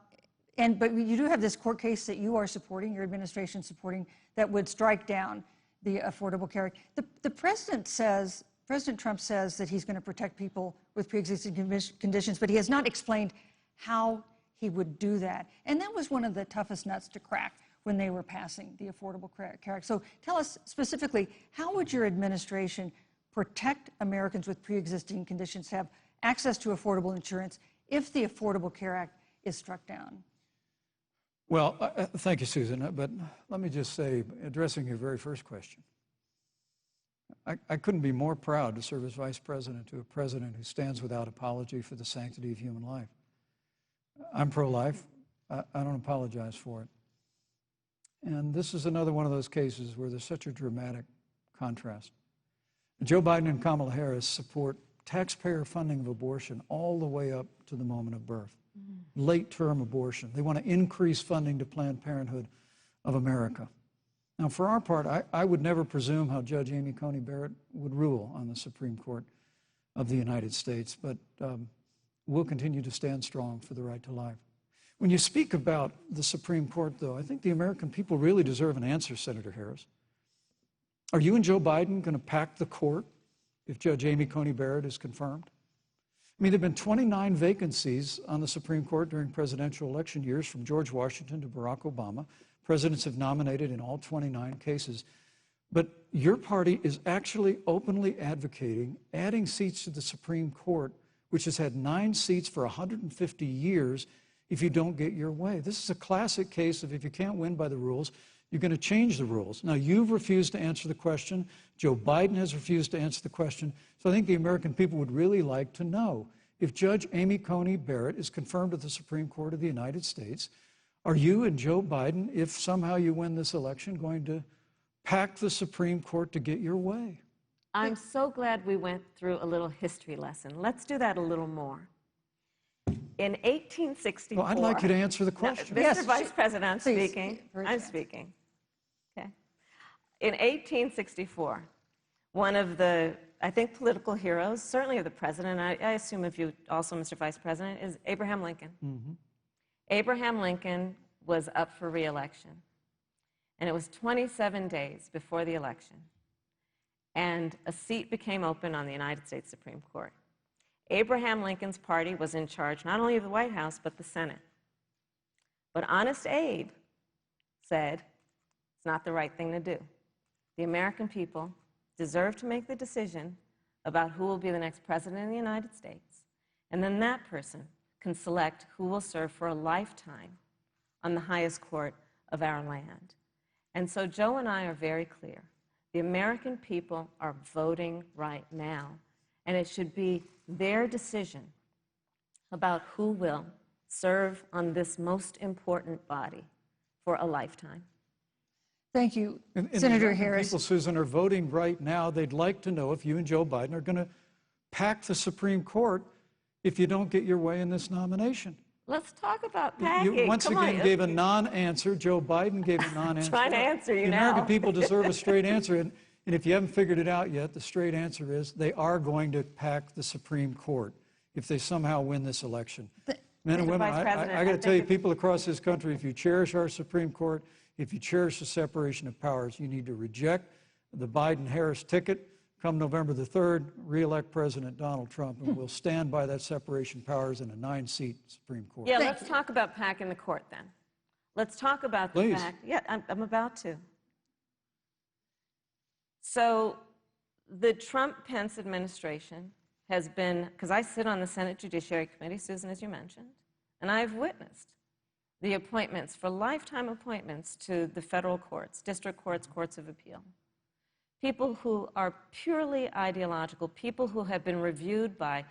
you do have this court case that you are supporting, your administration supporting, that would strike down the Affordable Care Act. The president says, President Trump says that he's going to protect people with pre-existing conditions, but he has not explained how he would do that. And that was one of the toughest nuts to crack when they were passing the Affordable Care Act. So tell us specifically, how would your administration protect Americans with pre-existing conditions to have access to affordable insurance if the Affordable Care Act is struck down? Well, thank you, Susan. But let me just say, addressing your very first question, I couldn't be more proud to serve as vice president to a president who stands without apology for the sanctity of human life. I'm pro-life. I don't apologize for it. And this is another one of those cases where there's such a dramatic contrast. Joe Biden and Kamala Harris support taxpayer funding of abortion all the way up to the moment of birth, late-term abortion. They want to increase funding to Planned Parenthood of America. Now, for our part, I would never presume how Judge Amy Coney Barrett would rule on the Supreme Court of the United States, but we'll continue to stand strong for the right to life. When you speak about the Supreme Court, though, I think the American people really deserve an answer, Senator Harris. Are you and Joe Biden going to pack the court if Judge Amy Coney Barrett is confirmed? I mean, there have been 29 vacancies on the Supreme Court during presidential election years, from George Washington to Barack Obama. Presidents have nominated in all 29 cases. But your party is actually openly advocating adding seats to the Supreme Court, which has had 9 seats for 150 years, if you don't get your way. This is a classic case of, if you can't win by the rules, you're going to change the rules. Now, you've refused to answer the question. Joe Biden has refused to answer the question. So I think the American people would really like to know, if Judge Amy Coney Barrett is confirmed at the Supreme Court of the United States, are you and Joe Biden, if somehow you win this election, going to pack the Supreme Court to get your way? I'm so glad we went through a little history lesson. Let's do that a little more. In 1864... Well, I'd like you to answer the question. No, Mr. Yes, Vice President, I'm please, speaking. very I'm fast. speaking. Okay. In 1864, one of the, I think, political heroes, certainly of the president, I assume of you also, Mr. Vice President, is Abraham Lincoln. Mm-hmm. Abraham Lincoln was up for re-election, and it was 27 days before the election, and a seat became open on the United States Supreme Court. Abraham Lincoln's party was in charge not only of the White House, but the Senate. But Honest Abe said it's not the right thing to do. The American people deserve to make the decision about who will be the next president of the United States, and then that person can select who will serve for a lifetime on the highest court of our land. And so Joe and I are very clear. The American people are voting right now, and it should be their decision about who will serve on this most important body for a lifetime. Thank you, And Senator the Harris. people, Susan, are voting right now. They'd like to know if you and Joe Biden are going to pack the Supreme Court if you don't get your way in this nomination. Let's talk about packing. You once Come on, again gave a non-answer. Joe Biden gave a non-answer. trying to answer you The now. American people deserve a straight answer. And if you haven't figured it out yet, the straight answer is they are going to pack the Supreme Court if they somehow win this election. Men and Mr. women, Vice President, I got to I tell you, think people across this country, if you cherish our Supreme Court, if you cherish the separation of powers, you need to reject the Biden-Harris ticket. Come November the 3rd, re-elect President Donald Trump, and we'll stand by that separation of powers in a 9-seat Supreme Court. Yeah, let's talk about packing the court then. Let's talk about the Please. fact. Yeah, I'm about to. So the Trump-Pence administration has been, because I sit on the Senate Judiciary Committee, Susan, as you mentioned, and I've witnessed the appointments for lifetime appointments to the federal courts, district courts, courts of appeal. People who are purely ideological, people who have been reviewed by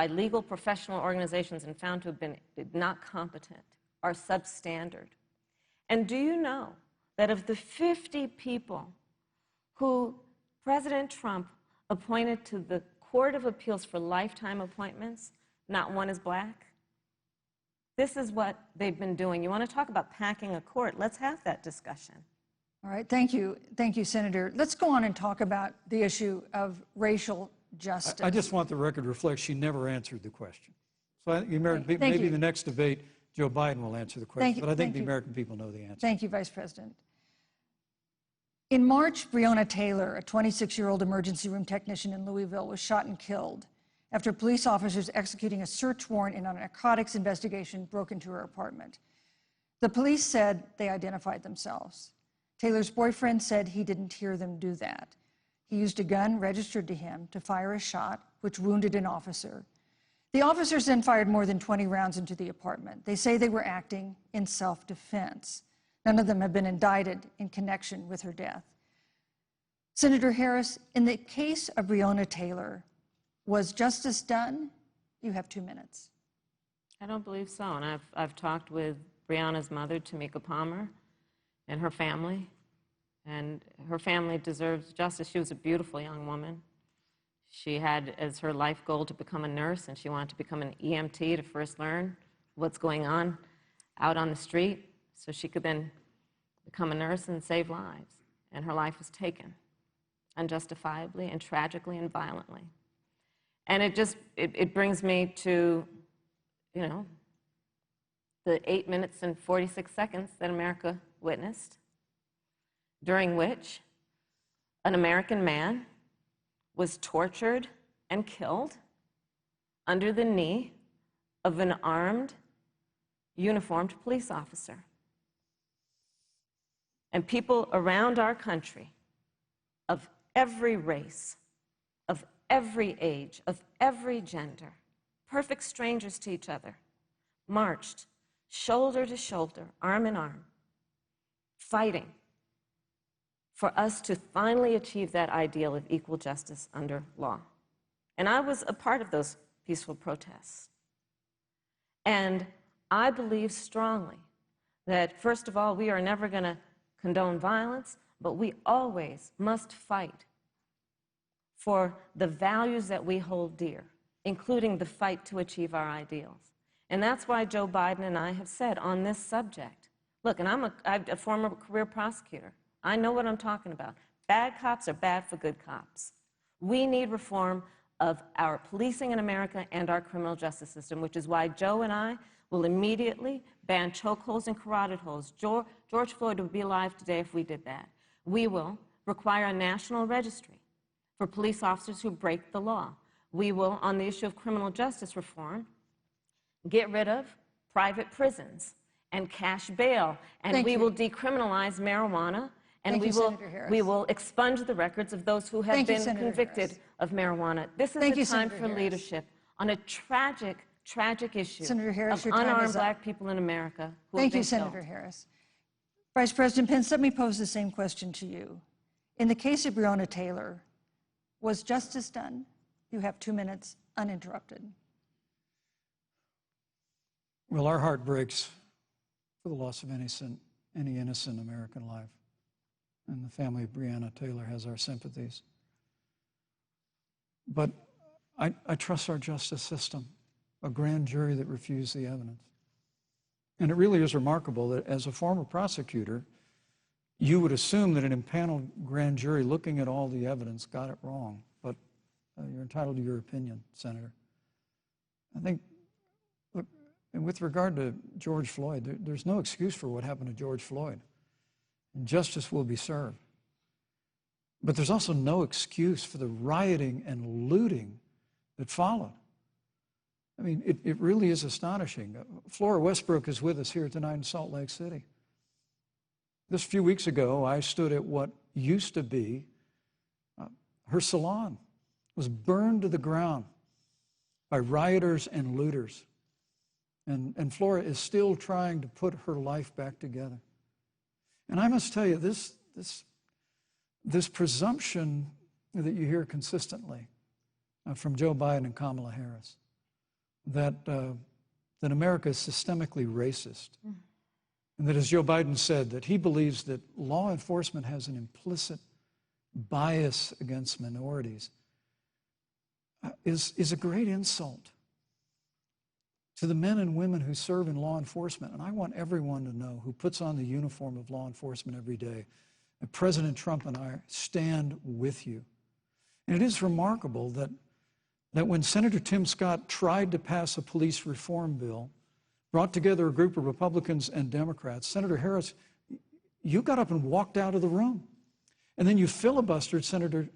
legal professional organizations and found to have been not competent, are substandard. And do you know that of the 50 people who President Trump appointed to the Court of Appeals for lifetime appointments, not one is black? This is what they've been doing. You want to talk about packing a court? Let's have that discussion. All right, thank you, Senator. Let's go on and talk about the issue of racial justice. I just want the record to reflect she never answered the question. So the American people, Thank maybe you. the next debate, Joe Biden will answer the question, Thank you, but I think thank the you. American people know the answer. Thank you, Vice President. In March, Breonna Taylor, a 26-year-old emergency room technician in Louisville, was shot and killed after police officers executing a search warrant in a narcotics investigation broke into her apartment. The police said they identified themselves. Taylor's boyfriend said he didn't hear them do that. He used a gun registered to him to fire a shot, which wounded an officer. The officers then fired more than 20 rounds into the apartment. They say they were acting in self-defense. None of them have been indicted in connection with her death. Senator Harris, in the case of Breonna Taylor, was justice done? You have 2 minutes. I don't believe so. And I've talked with Breonna's mother, Tamika Palmer. and her family. And her family deserves justice. She was a beautiful young woman. She had as her life goal to become a nurse, and she wanted to become an EMT to first learn what's going on out on the street so she could then become a nurse and save lives. And her life was taken unjustifiably and tragically and violently. And it brings me to, you know, the 8 minutes and 46 seconds that America witnessed, during which an American man was tortured and killed under the knee of an armed, uniformed police officer. And people around our country of every race, of every age, of every gender, perfect strangers to each other, marched shoulder to shoulder, arm in arm, fighting for us to finally achieve that ideal of equal justice under law. And I was a part of those peaceful protests. And I believe strongly that, first of all, we are never going to condone violence, but we always must fight for the values that we hold dear, including the fight to achieve our ideals. And that's why Joe Biden and I have said on this subject, look, and I'm a former career prosecutor. I know what I'm talking about. Bad cops are bad for good cops. We need reform of our policing in America and our criminal justice system, which is why Joe and I will immediately ban chokeholds and carotid holds. George Floyd would be alive today if we did that. We will require a national registry for police officers who break the law. We will, on the issue of criminal justice reform, get rid of private prisons and cash bail, and we will decriminalize marijuana. And we will expunge the records of those who have been convicted of marijuana. This is the time for leadership on a tragic, tragic issue of unarmed black people in America who have been killed. Senator Harris. Vice President Pence, let me pose the same question to you. In the case of Breonna Taylor, was justice done? You have 2 minutes uninterrupted. Well, our heart breaks for the loss of any innocent American life. And the family of Breonna Taylor has our sympathies. But I trust our justice system, a grand jury that refused the evidence. And it really is remarkable that as a former prosecutor, you would assume that an impaneled grand jury looking at all the evidence got it wrong. But you're entitled to your opinion, Senator. I think, look, and with regard to George Floyd, there's no excuse for what happened to George Floyd. And justice will be served. But there's also no excuse for the rioting and looting that followed. I mean, it really is astonishing. Flora Westbrook is with us here tonight in Salt Lake City. Just a few weeks ago, I stood at what used to be her salon. It was burned to the ground by rioters and looters. And Flora is still trying to put her life back together. And I must tell you, this presumption that you hear consistently from Joe Biden and Kamala Harris, that America is systemically racist, and that, as Joe Biden said, that he believes that law enforcement has an implicit bias against minorities, is a great insult to the men and women who serve in law enforcement. And I want everyone to know, who puts on the uniform of law enforcement every day, that President Trump and I stand with you. And it is remarkable that when Senator Tim Scott tried to pass a police reform bill, brought together a group of Republicans and Democrats, Senator Harris, you got up and walked out of the room. And then you filibustered Senator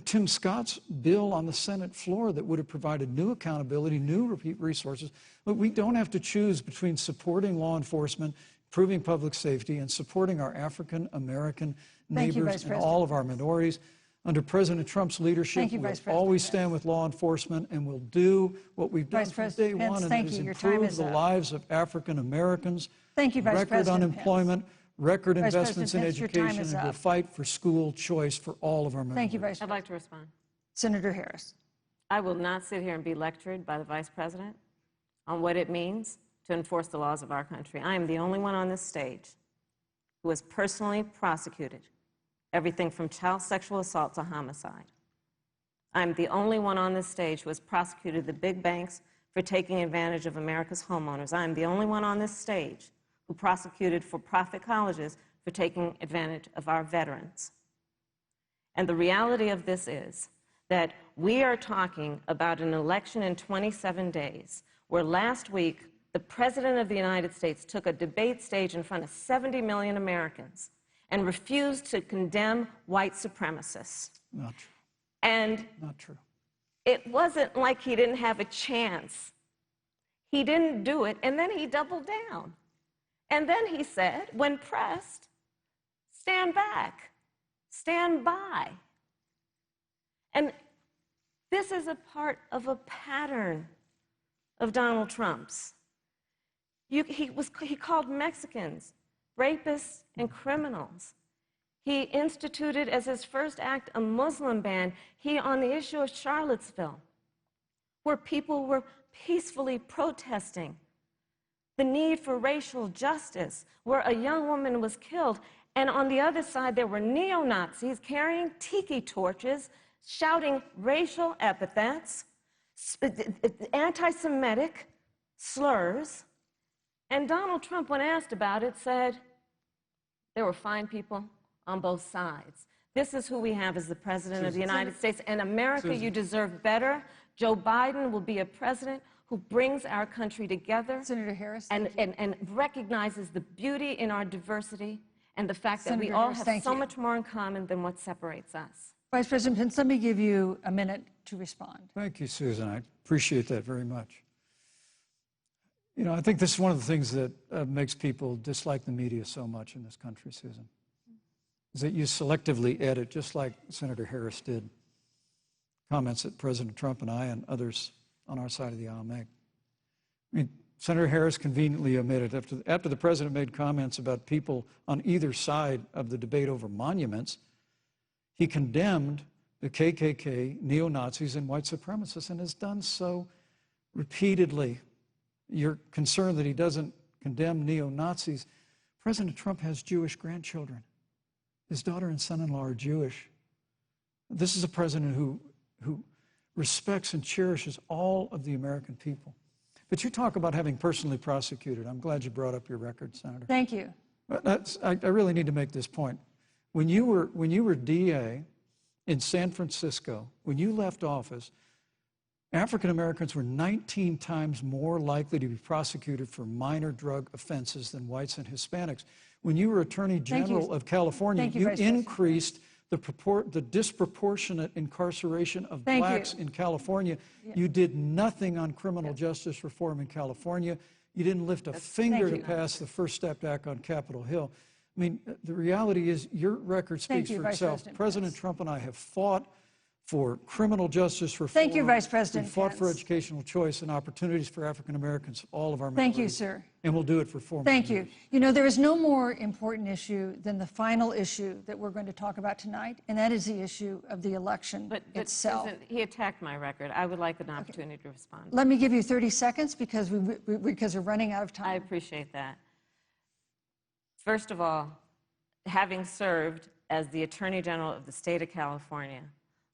Tim Scott's bill on the Senate floor that would have provided new accountability, new resources. But we don't have to choose between supporting law enforcement, improving public safety, and supporting our African American neighbors and all of our minorities. Under President Trump's leadership, we'll always stand with law enforcement, and we'll do what we've done from day one, and that is improve the lives of African Americans. Thank you, Vice President Pence. Record unemployment, record investments in education, and we'll fight for school choice for all of our minorities. Thank you, Vice President. I'd like to respond. Senator Harris. I will not sit here and be lectured by the Vice President on what it means to enforce the laws of our country. I am the only one on this stage who was personally prosecuted, everything from child sexual assault to homicide. I'm the only one on this stage who has prosecuted the big banks for taking advantage of America's homeowners. I'm the only one on this stage who prosecuted for-profit colleges for taking advantage of our veterans. And the reality of this is that we are talking about an election in 27 days, where last week the President of the United States took a debate stage in front of 70 million Americans and refused to condemn white supremacists. Not true. And Not true. it wasn't like he didn't have a chance. He didn't do it, and then he doubled down. And then he said, when pressed, stand back, stand by. And this is a part of a pattern of Donald Trump's. He called Mexicans rapists and criminals. He instituted as his first act a Muslim ban. On the issue of Charlottesville, where people were peacefully protesting the need for racial justice, where a young woman was killed, and on the other side there were neo-Nazis carrying tiki torches, shouting racial epithets, anti-Semitic slurs. And Donald Trump, when asked about it, said there were fine people on both sides. This is who we have as the President of the United States. And America, you deserve better. Joe Biden will be a president who brings our country together. Senator Harris. And recognizes the beauty in our diversity and the fact that we Senator all Harris, have so much more in common than what separates us. Vice President Pence, let me give you a minute to respond. Thank you, Susan. I appreciate that very much. You know, I think this is one of the things that makes people dislike the media so much in this country, Susan, is that you selectively edit, just like Senator Harris did, comments that President Trump and I and others on our side of the aisle make. I mean, Senator Harris conveniently omitted, after the president made comments about people on either side of the debate over monuments, he condemned the KKK, neo-Nazis, and white supremacists, and has done so repeatedly. You're concerned that he doesn't condemn neo-Nazis. President Trump has Jewish grandchildren. His daughter and son-in-law are Jewish. This is a president who respects and cherishes all of the American people. But you talk about having personally prosecuted. I'm glad you brought up your record, Senator. Thank you. I really need to make this point. When you were DA in San Francisco, when you left office, African Americans were 19 times more likely to be prosecuted for minor drug offenses than whites and Hispanics. When you were Attorney General of California, you increased the disproportionate incarceration of blacks in California. Yeah. You did nothing on criminal justice reform in California. You didn't lift a finger to pass the First Step Act on Capitol Hill. I mean, the reality is your record speaks for itself. President Trump and I have fought for criminal justice reform. Thank you, Vice President Pence. We fought for educational choice and opportunities for African Americans, all of our members. Thank you, sir. And we'll do it for 4 more Thank years. you. You know, there is no more important issue than the final issue that we're going to talk about tonight, and that is the issue of the election itself. Susan, he attacked my record. I would like an opportunity to respond. Let me give you 30 seconds because we're running out of time. I appreciate that. First of all, having served as the Attorney General of the state of California,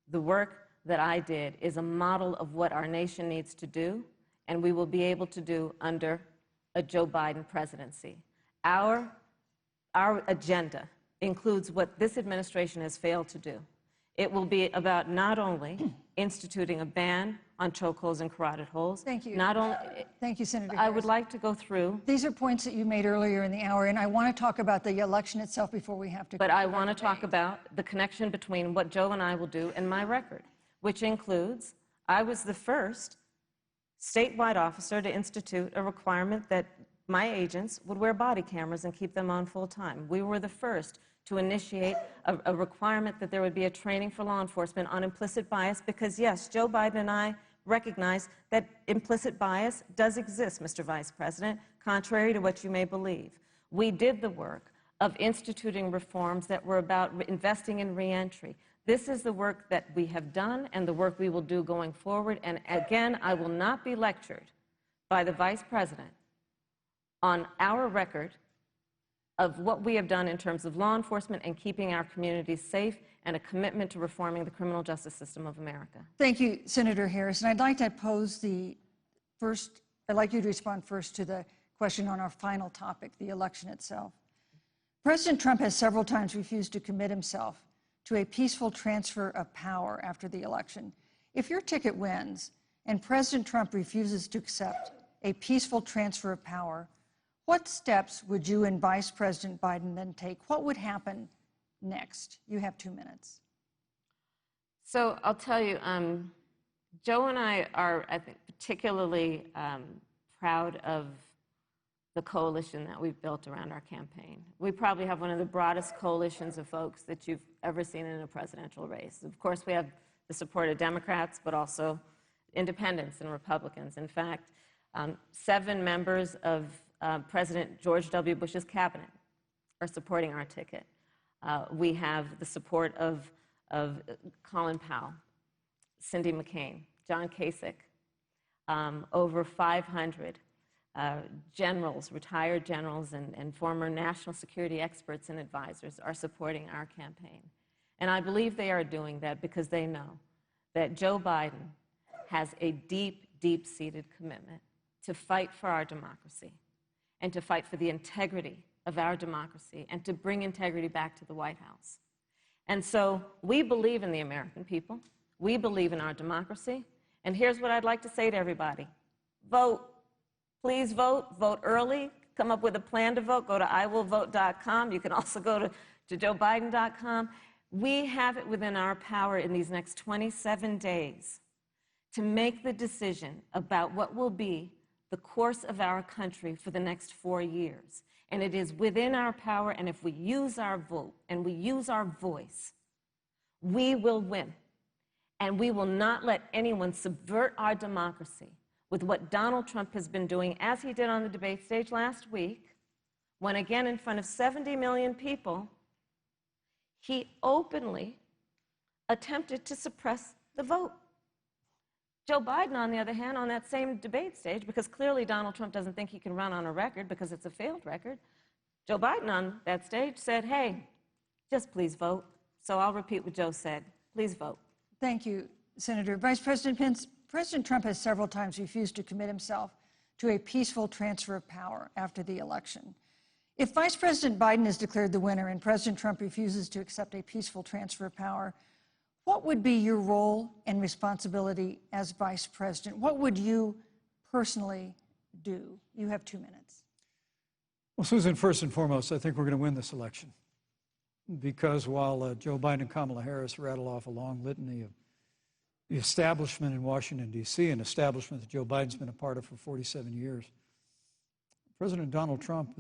the work that I did is a model of what our nation needs to do, and we will be able to do under a Joe Biden presidency. Our agenda includes what this administration has failed to do. It will be about not only instituting a ban on chokeholds and carotid holes. Thank you. Thank you, Senator Harris. I would like to go through. These are points that you made earlier in the hour, and I want to talk about the election itself before we have to. But I want to talk about the connection between what Joe and I will do and my record, which includes I was the first statewide officer to institute a requirement that my agents would wear body cameras and keep them on full time. We were the first to initiate a requirement that there would be a training for law enforcement on implicit bias because, yes, Joe Biden and I recognize that implicit bias does exist, Mr. Vice President, contrary to what you may believe. We did the work of instituting reforms that were about investing in reentry. This is the work that we have done and the work we will do going forward. And again, I will not be lectured by the Vice President on our record of what we have done in terms of law enforcement and keeping our communities safe, and a commitment to reforming the criminal justice system of America. Thank you, Senator Harris. And I'd like to pose I'd like you to respond first to the question on our final topic, the election itself. President Trump has several times refused to commit himself to a peaceful transfer of power after the election. If your ticket wins and President Trump refuses to accept a peaceful transfer of power, what steps would you and Vice President Biden then take? What would happen next? You have 2 minutes. So I'll tell you, Joe and I are, I think, particularly proud of the coalition that we've built around our campaign. We probably have one of the broadest coalitions of folks that you've ever seen in a presidential race. Of course, we have the support of Democrats, but also independents and Republicans. In fact, 7 members of President George W. Bush's cabinet are supporting our ticket. We have the support of Colin Powell, Cindy McCain, John Kasich, over 500 generals, retired generals, and former national security experts and advisors are supporting our campaign. And I believe they are doing that because they know that Joe Biden has a deep, deep-seated commitment to fight for our democracy and to fight for the integrity of our democracy and to bring integrity back to the White House. And so we believe in the American people. We believe in our democracy. And here's what I'd like to say to everybody. Vote. Please vote. Vote early. Come up with a plan to vote. Go to iwillvote.com. You can also go to joebiden.com. We have it within our power in these next 27 days to make the decision about what will be the course of our country for the next 4 years. And it is within our power, and if we use our vote and we use our voice, we will win. And we will not let anyone subvert our democracy with what Donald Trump has been doing, as he did on the debate stage last week, when again in front of 70 million people, he openly attempted to suppress the vote. Joe Biden, on the other hand, on that same debate stage, because clearly Donald Trump doesn't think he can run on a record because it's a failed record, Joe Biden on that stage said, hey, just please vote. So I'll repeat what Joe said. Please vote. Thank you, Senator. Vice President Pence, President Trump has several times refused to commit himself to a peaceful transfer of power after the election. If Vice President Biden is declared the winner and President Trump refuses to accept a peaceful transfer of power, what would be your role and responsibility as Vice President? What would you personally do? You have 2 minutes. Well, Susan, first and foremost, I think we're going to win this election. Because while Joe Biden and Kamala Harris rattle off a long litany of the establishment in Washington, D.C., an establishment that Joe Biden's been a part of for 47 years, President Donald Trump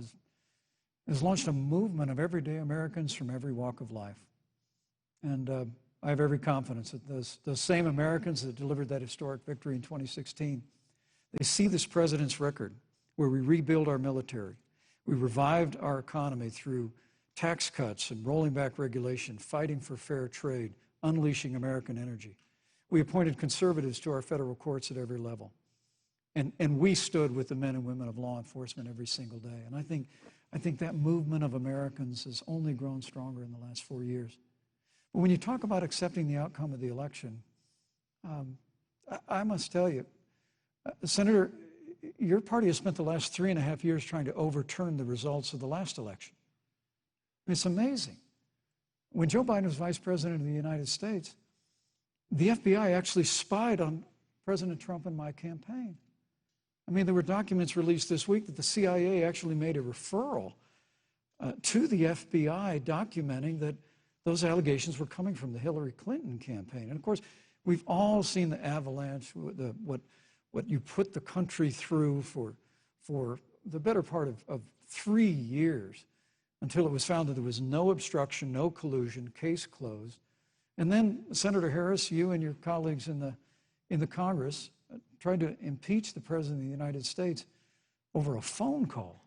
has launched a movement of everyday Americans from every walk of life. And I have every confidence that those same Americans that delivered that historic victory in 2016, they see this president's record where we rebuild our military, we revived our economy through tax cuts and rolling back regulation, fighting for fair trade, unleashing American energy. We appointed conservatives to our federal courts at every level. And we stood with the men and women of law enforcement every single day. And I think that movement of Americans has only grown stronger in the last 4 years. But when you talk about accepting the outcome of the election, I must tell you, Senator, your party has spent the last 3.5 years trying to overturn the results of the last election. It's amazing. When Joe Biden was Vice President of the United States, the FBI actually spied on President Trump and my campaign. I mean, there were documents released this week that the CIA actually made a referral to the FBI documenting that those allegations were coming from the Hillary Clinton campaign. And of course, we've all seen the avalanche, what you put the country through for the better part of 3 years until it was found that there was no obstruction, no collusion, case closed. And then, Senator Harris, you and your colleagues in the Congress tried to impeach the President of the United States over a phone call.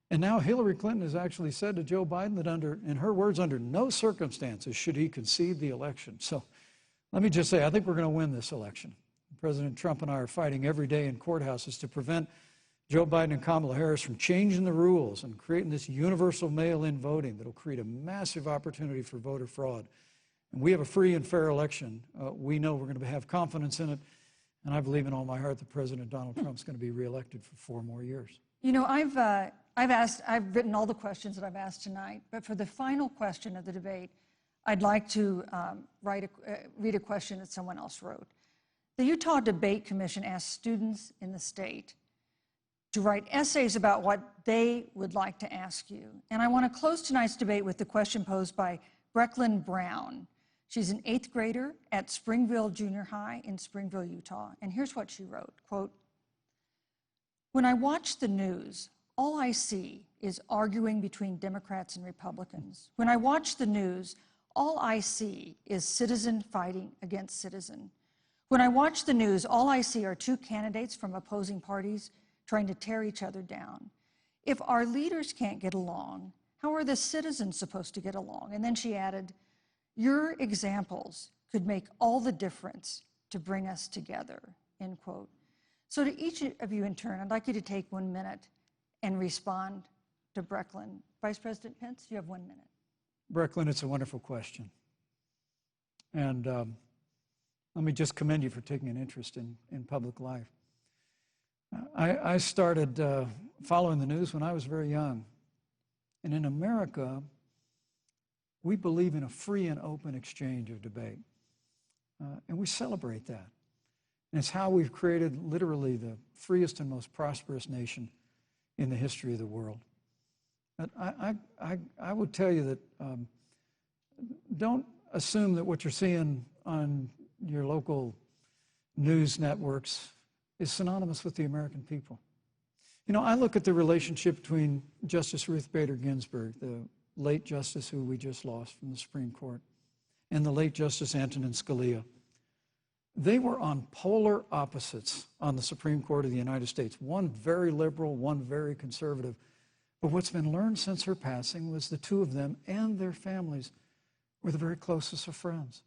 And now Hillary Clinton has actually said to Joe Biden that in her words, under no circumstances should he concede the election. So let me just say, I think we're going to win this election. President Trump and I are fighting every day in courthouses to prevent Joe Biden and Kamala Harris from changing the rules and creating this universal mail-in voting that will create a massive opportunity for voter fraud. And we have a free and fair election. We know we're going to have confidence in it. And I believe in all my heart that President Donald Trump's going to be reelected for 4 more years. You know, I've written all the questions that I've asked tonight, but for the final question of the debate, I'd like to read a question that someone else wrote. The Utah Debate Commission asked students in the state to write essays about what they would like to ask you. And I want to close tonight's debate with the question posed by Brecklin Brown. She's an 8th grader at Springville Junior High in Springville, Utah. And here's what she wrote, quote, "When I watch the news, all I see is arguing between Democrats and Republicans. When I watch the news, all I see is citizen fighting against citizen. When I watch the news, all I see are 2 candidates from opposing parties trying to tear each other down. If our leaders can't get along, how are the citizens supposed to get along?" And then she added, "Your examples could make all the difference to bring us together," end quote. So to each of you in turn, I'd like you to take 1 minute and respond to Brecklin. Vice President Pence, you have 1 minute. Brecklin, it's a wonderful question. And let me just commend you for taking an interest in public life. I started following the news when I was very young. And in America, we believe in a free and open exchange of debate. And we celebrate that. And it's how we've created literally the freest and most prosperous nation in the history of the world. But I would tell you that don't assume that what you're seeing on your local news networks is synonymous with the American people. You know, I look at the relationship between Justice Ruth Bader Ginsburg, the late justice who we just lost from the Supreme Court, and the late Justice Antonin Scalia. They were on polar opposites on the Supreme Court of the United States, one very liberal, one very conservative. But what's been learned since her passing was the 2 of them and their families were the very closest of friends.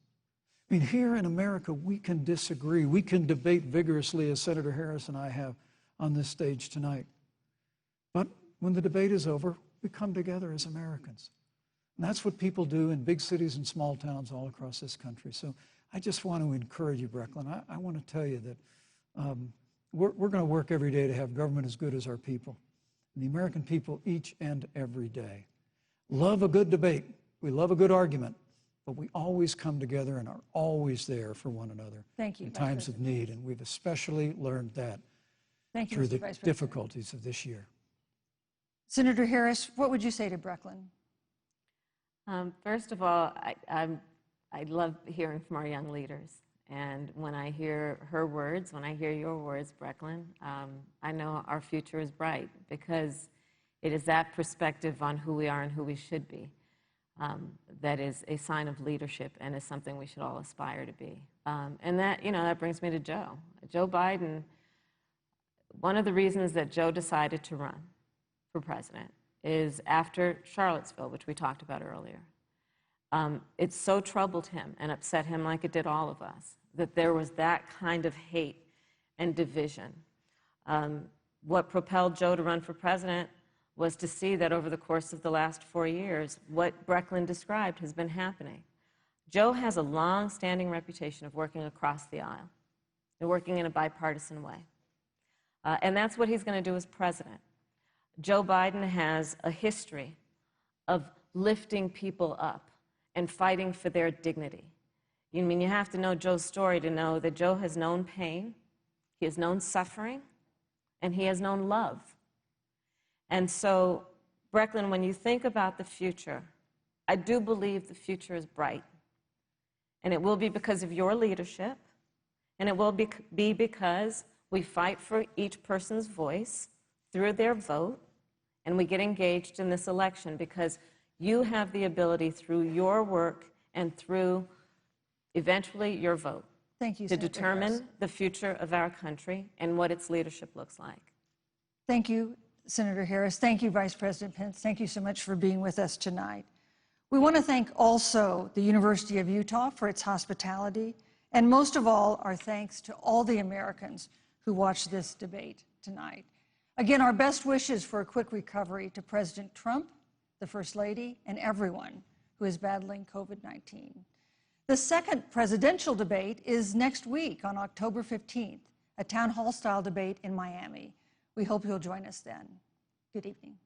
I mean, here in America, we can disagree. We can debate vigorously, as Senator Harris and I have on this stage tonight. But when the debate is over, we come together as Americans. And that's what people do in big cities and small towns all across this country. So I just want to encourage you, Brecklin. I want to tell you that we're going to work every day to have government as good as our people. And the American people each and every day love a good debate. We love a good argument. But we always come together and are always there for one another in times of need. And we've especially learned that through the difficulties of this year. Senator Harris, what would you say to Brecklin? First of all, I love hearing from our young leaders. And when I hear her words, when I hear your words, Brecklin, I know our future is bright because it is that perspective on who we are and who we should be. That is a sign of leadership and is something we should all aspire to be. And that, you know, that brings me to Joe. Joe Biden, one of the reasons that Joe decided to run for president is after Charlottesville, which we talked about earlier. It so troubled him and upset him like it did all of us, that there was that kind of hate and division. What propelled Joe to run for president was to see that over the course of the last 4 years, what Brecklin described has been happening. Joe has a long-standing reputation of working across the aisle and working in a bipartisan way. And that's what he's going to do as president. Joe Biden has a history of lifting people up and fighting for their dignity. You mean you have to know Joe's story to know that Joe has known pain, he has known suffering, and he has known love. And so, Brecklin, when you think about the future, I do believe the future is bright. And it will be because of your leadership, and it will be because we fight for each person's voice through their vote, and we get engaged in this election because you have the ability through your work and through eventually your vote to determine the future of our country and what its leadership looks like. Thank you, Senator Harris. Thank you, Vice President Pence. Thank you so much for being with us tonight. We want to thank also the University of Utah for its hospitality, and most of all, our thanks to all the Americans who watched this debate tonight. Again, our best wishes for a quick recovery to President Trump, the First Lady, and everyone who is battling COVID-19. The second presidential debate is next week on October 15th, a town hall style debate in Miami. We hope you'll join us then. Good evening.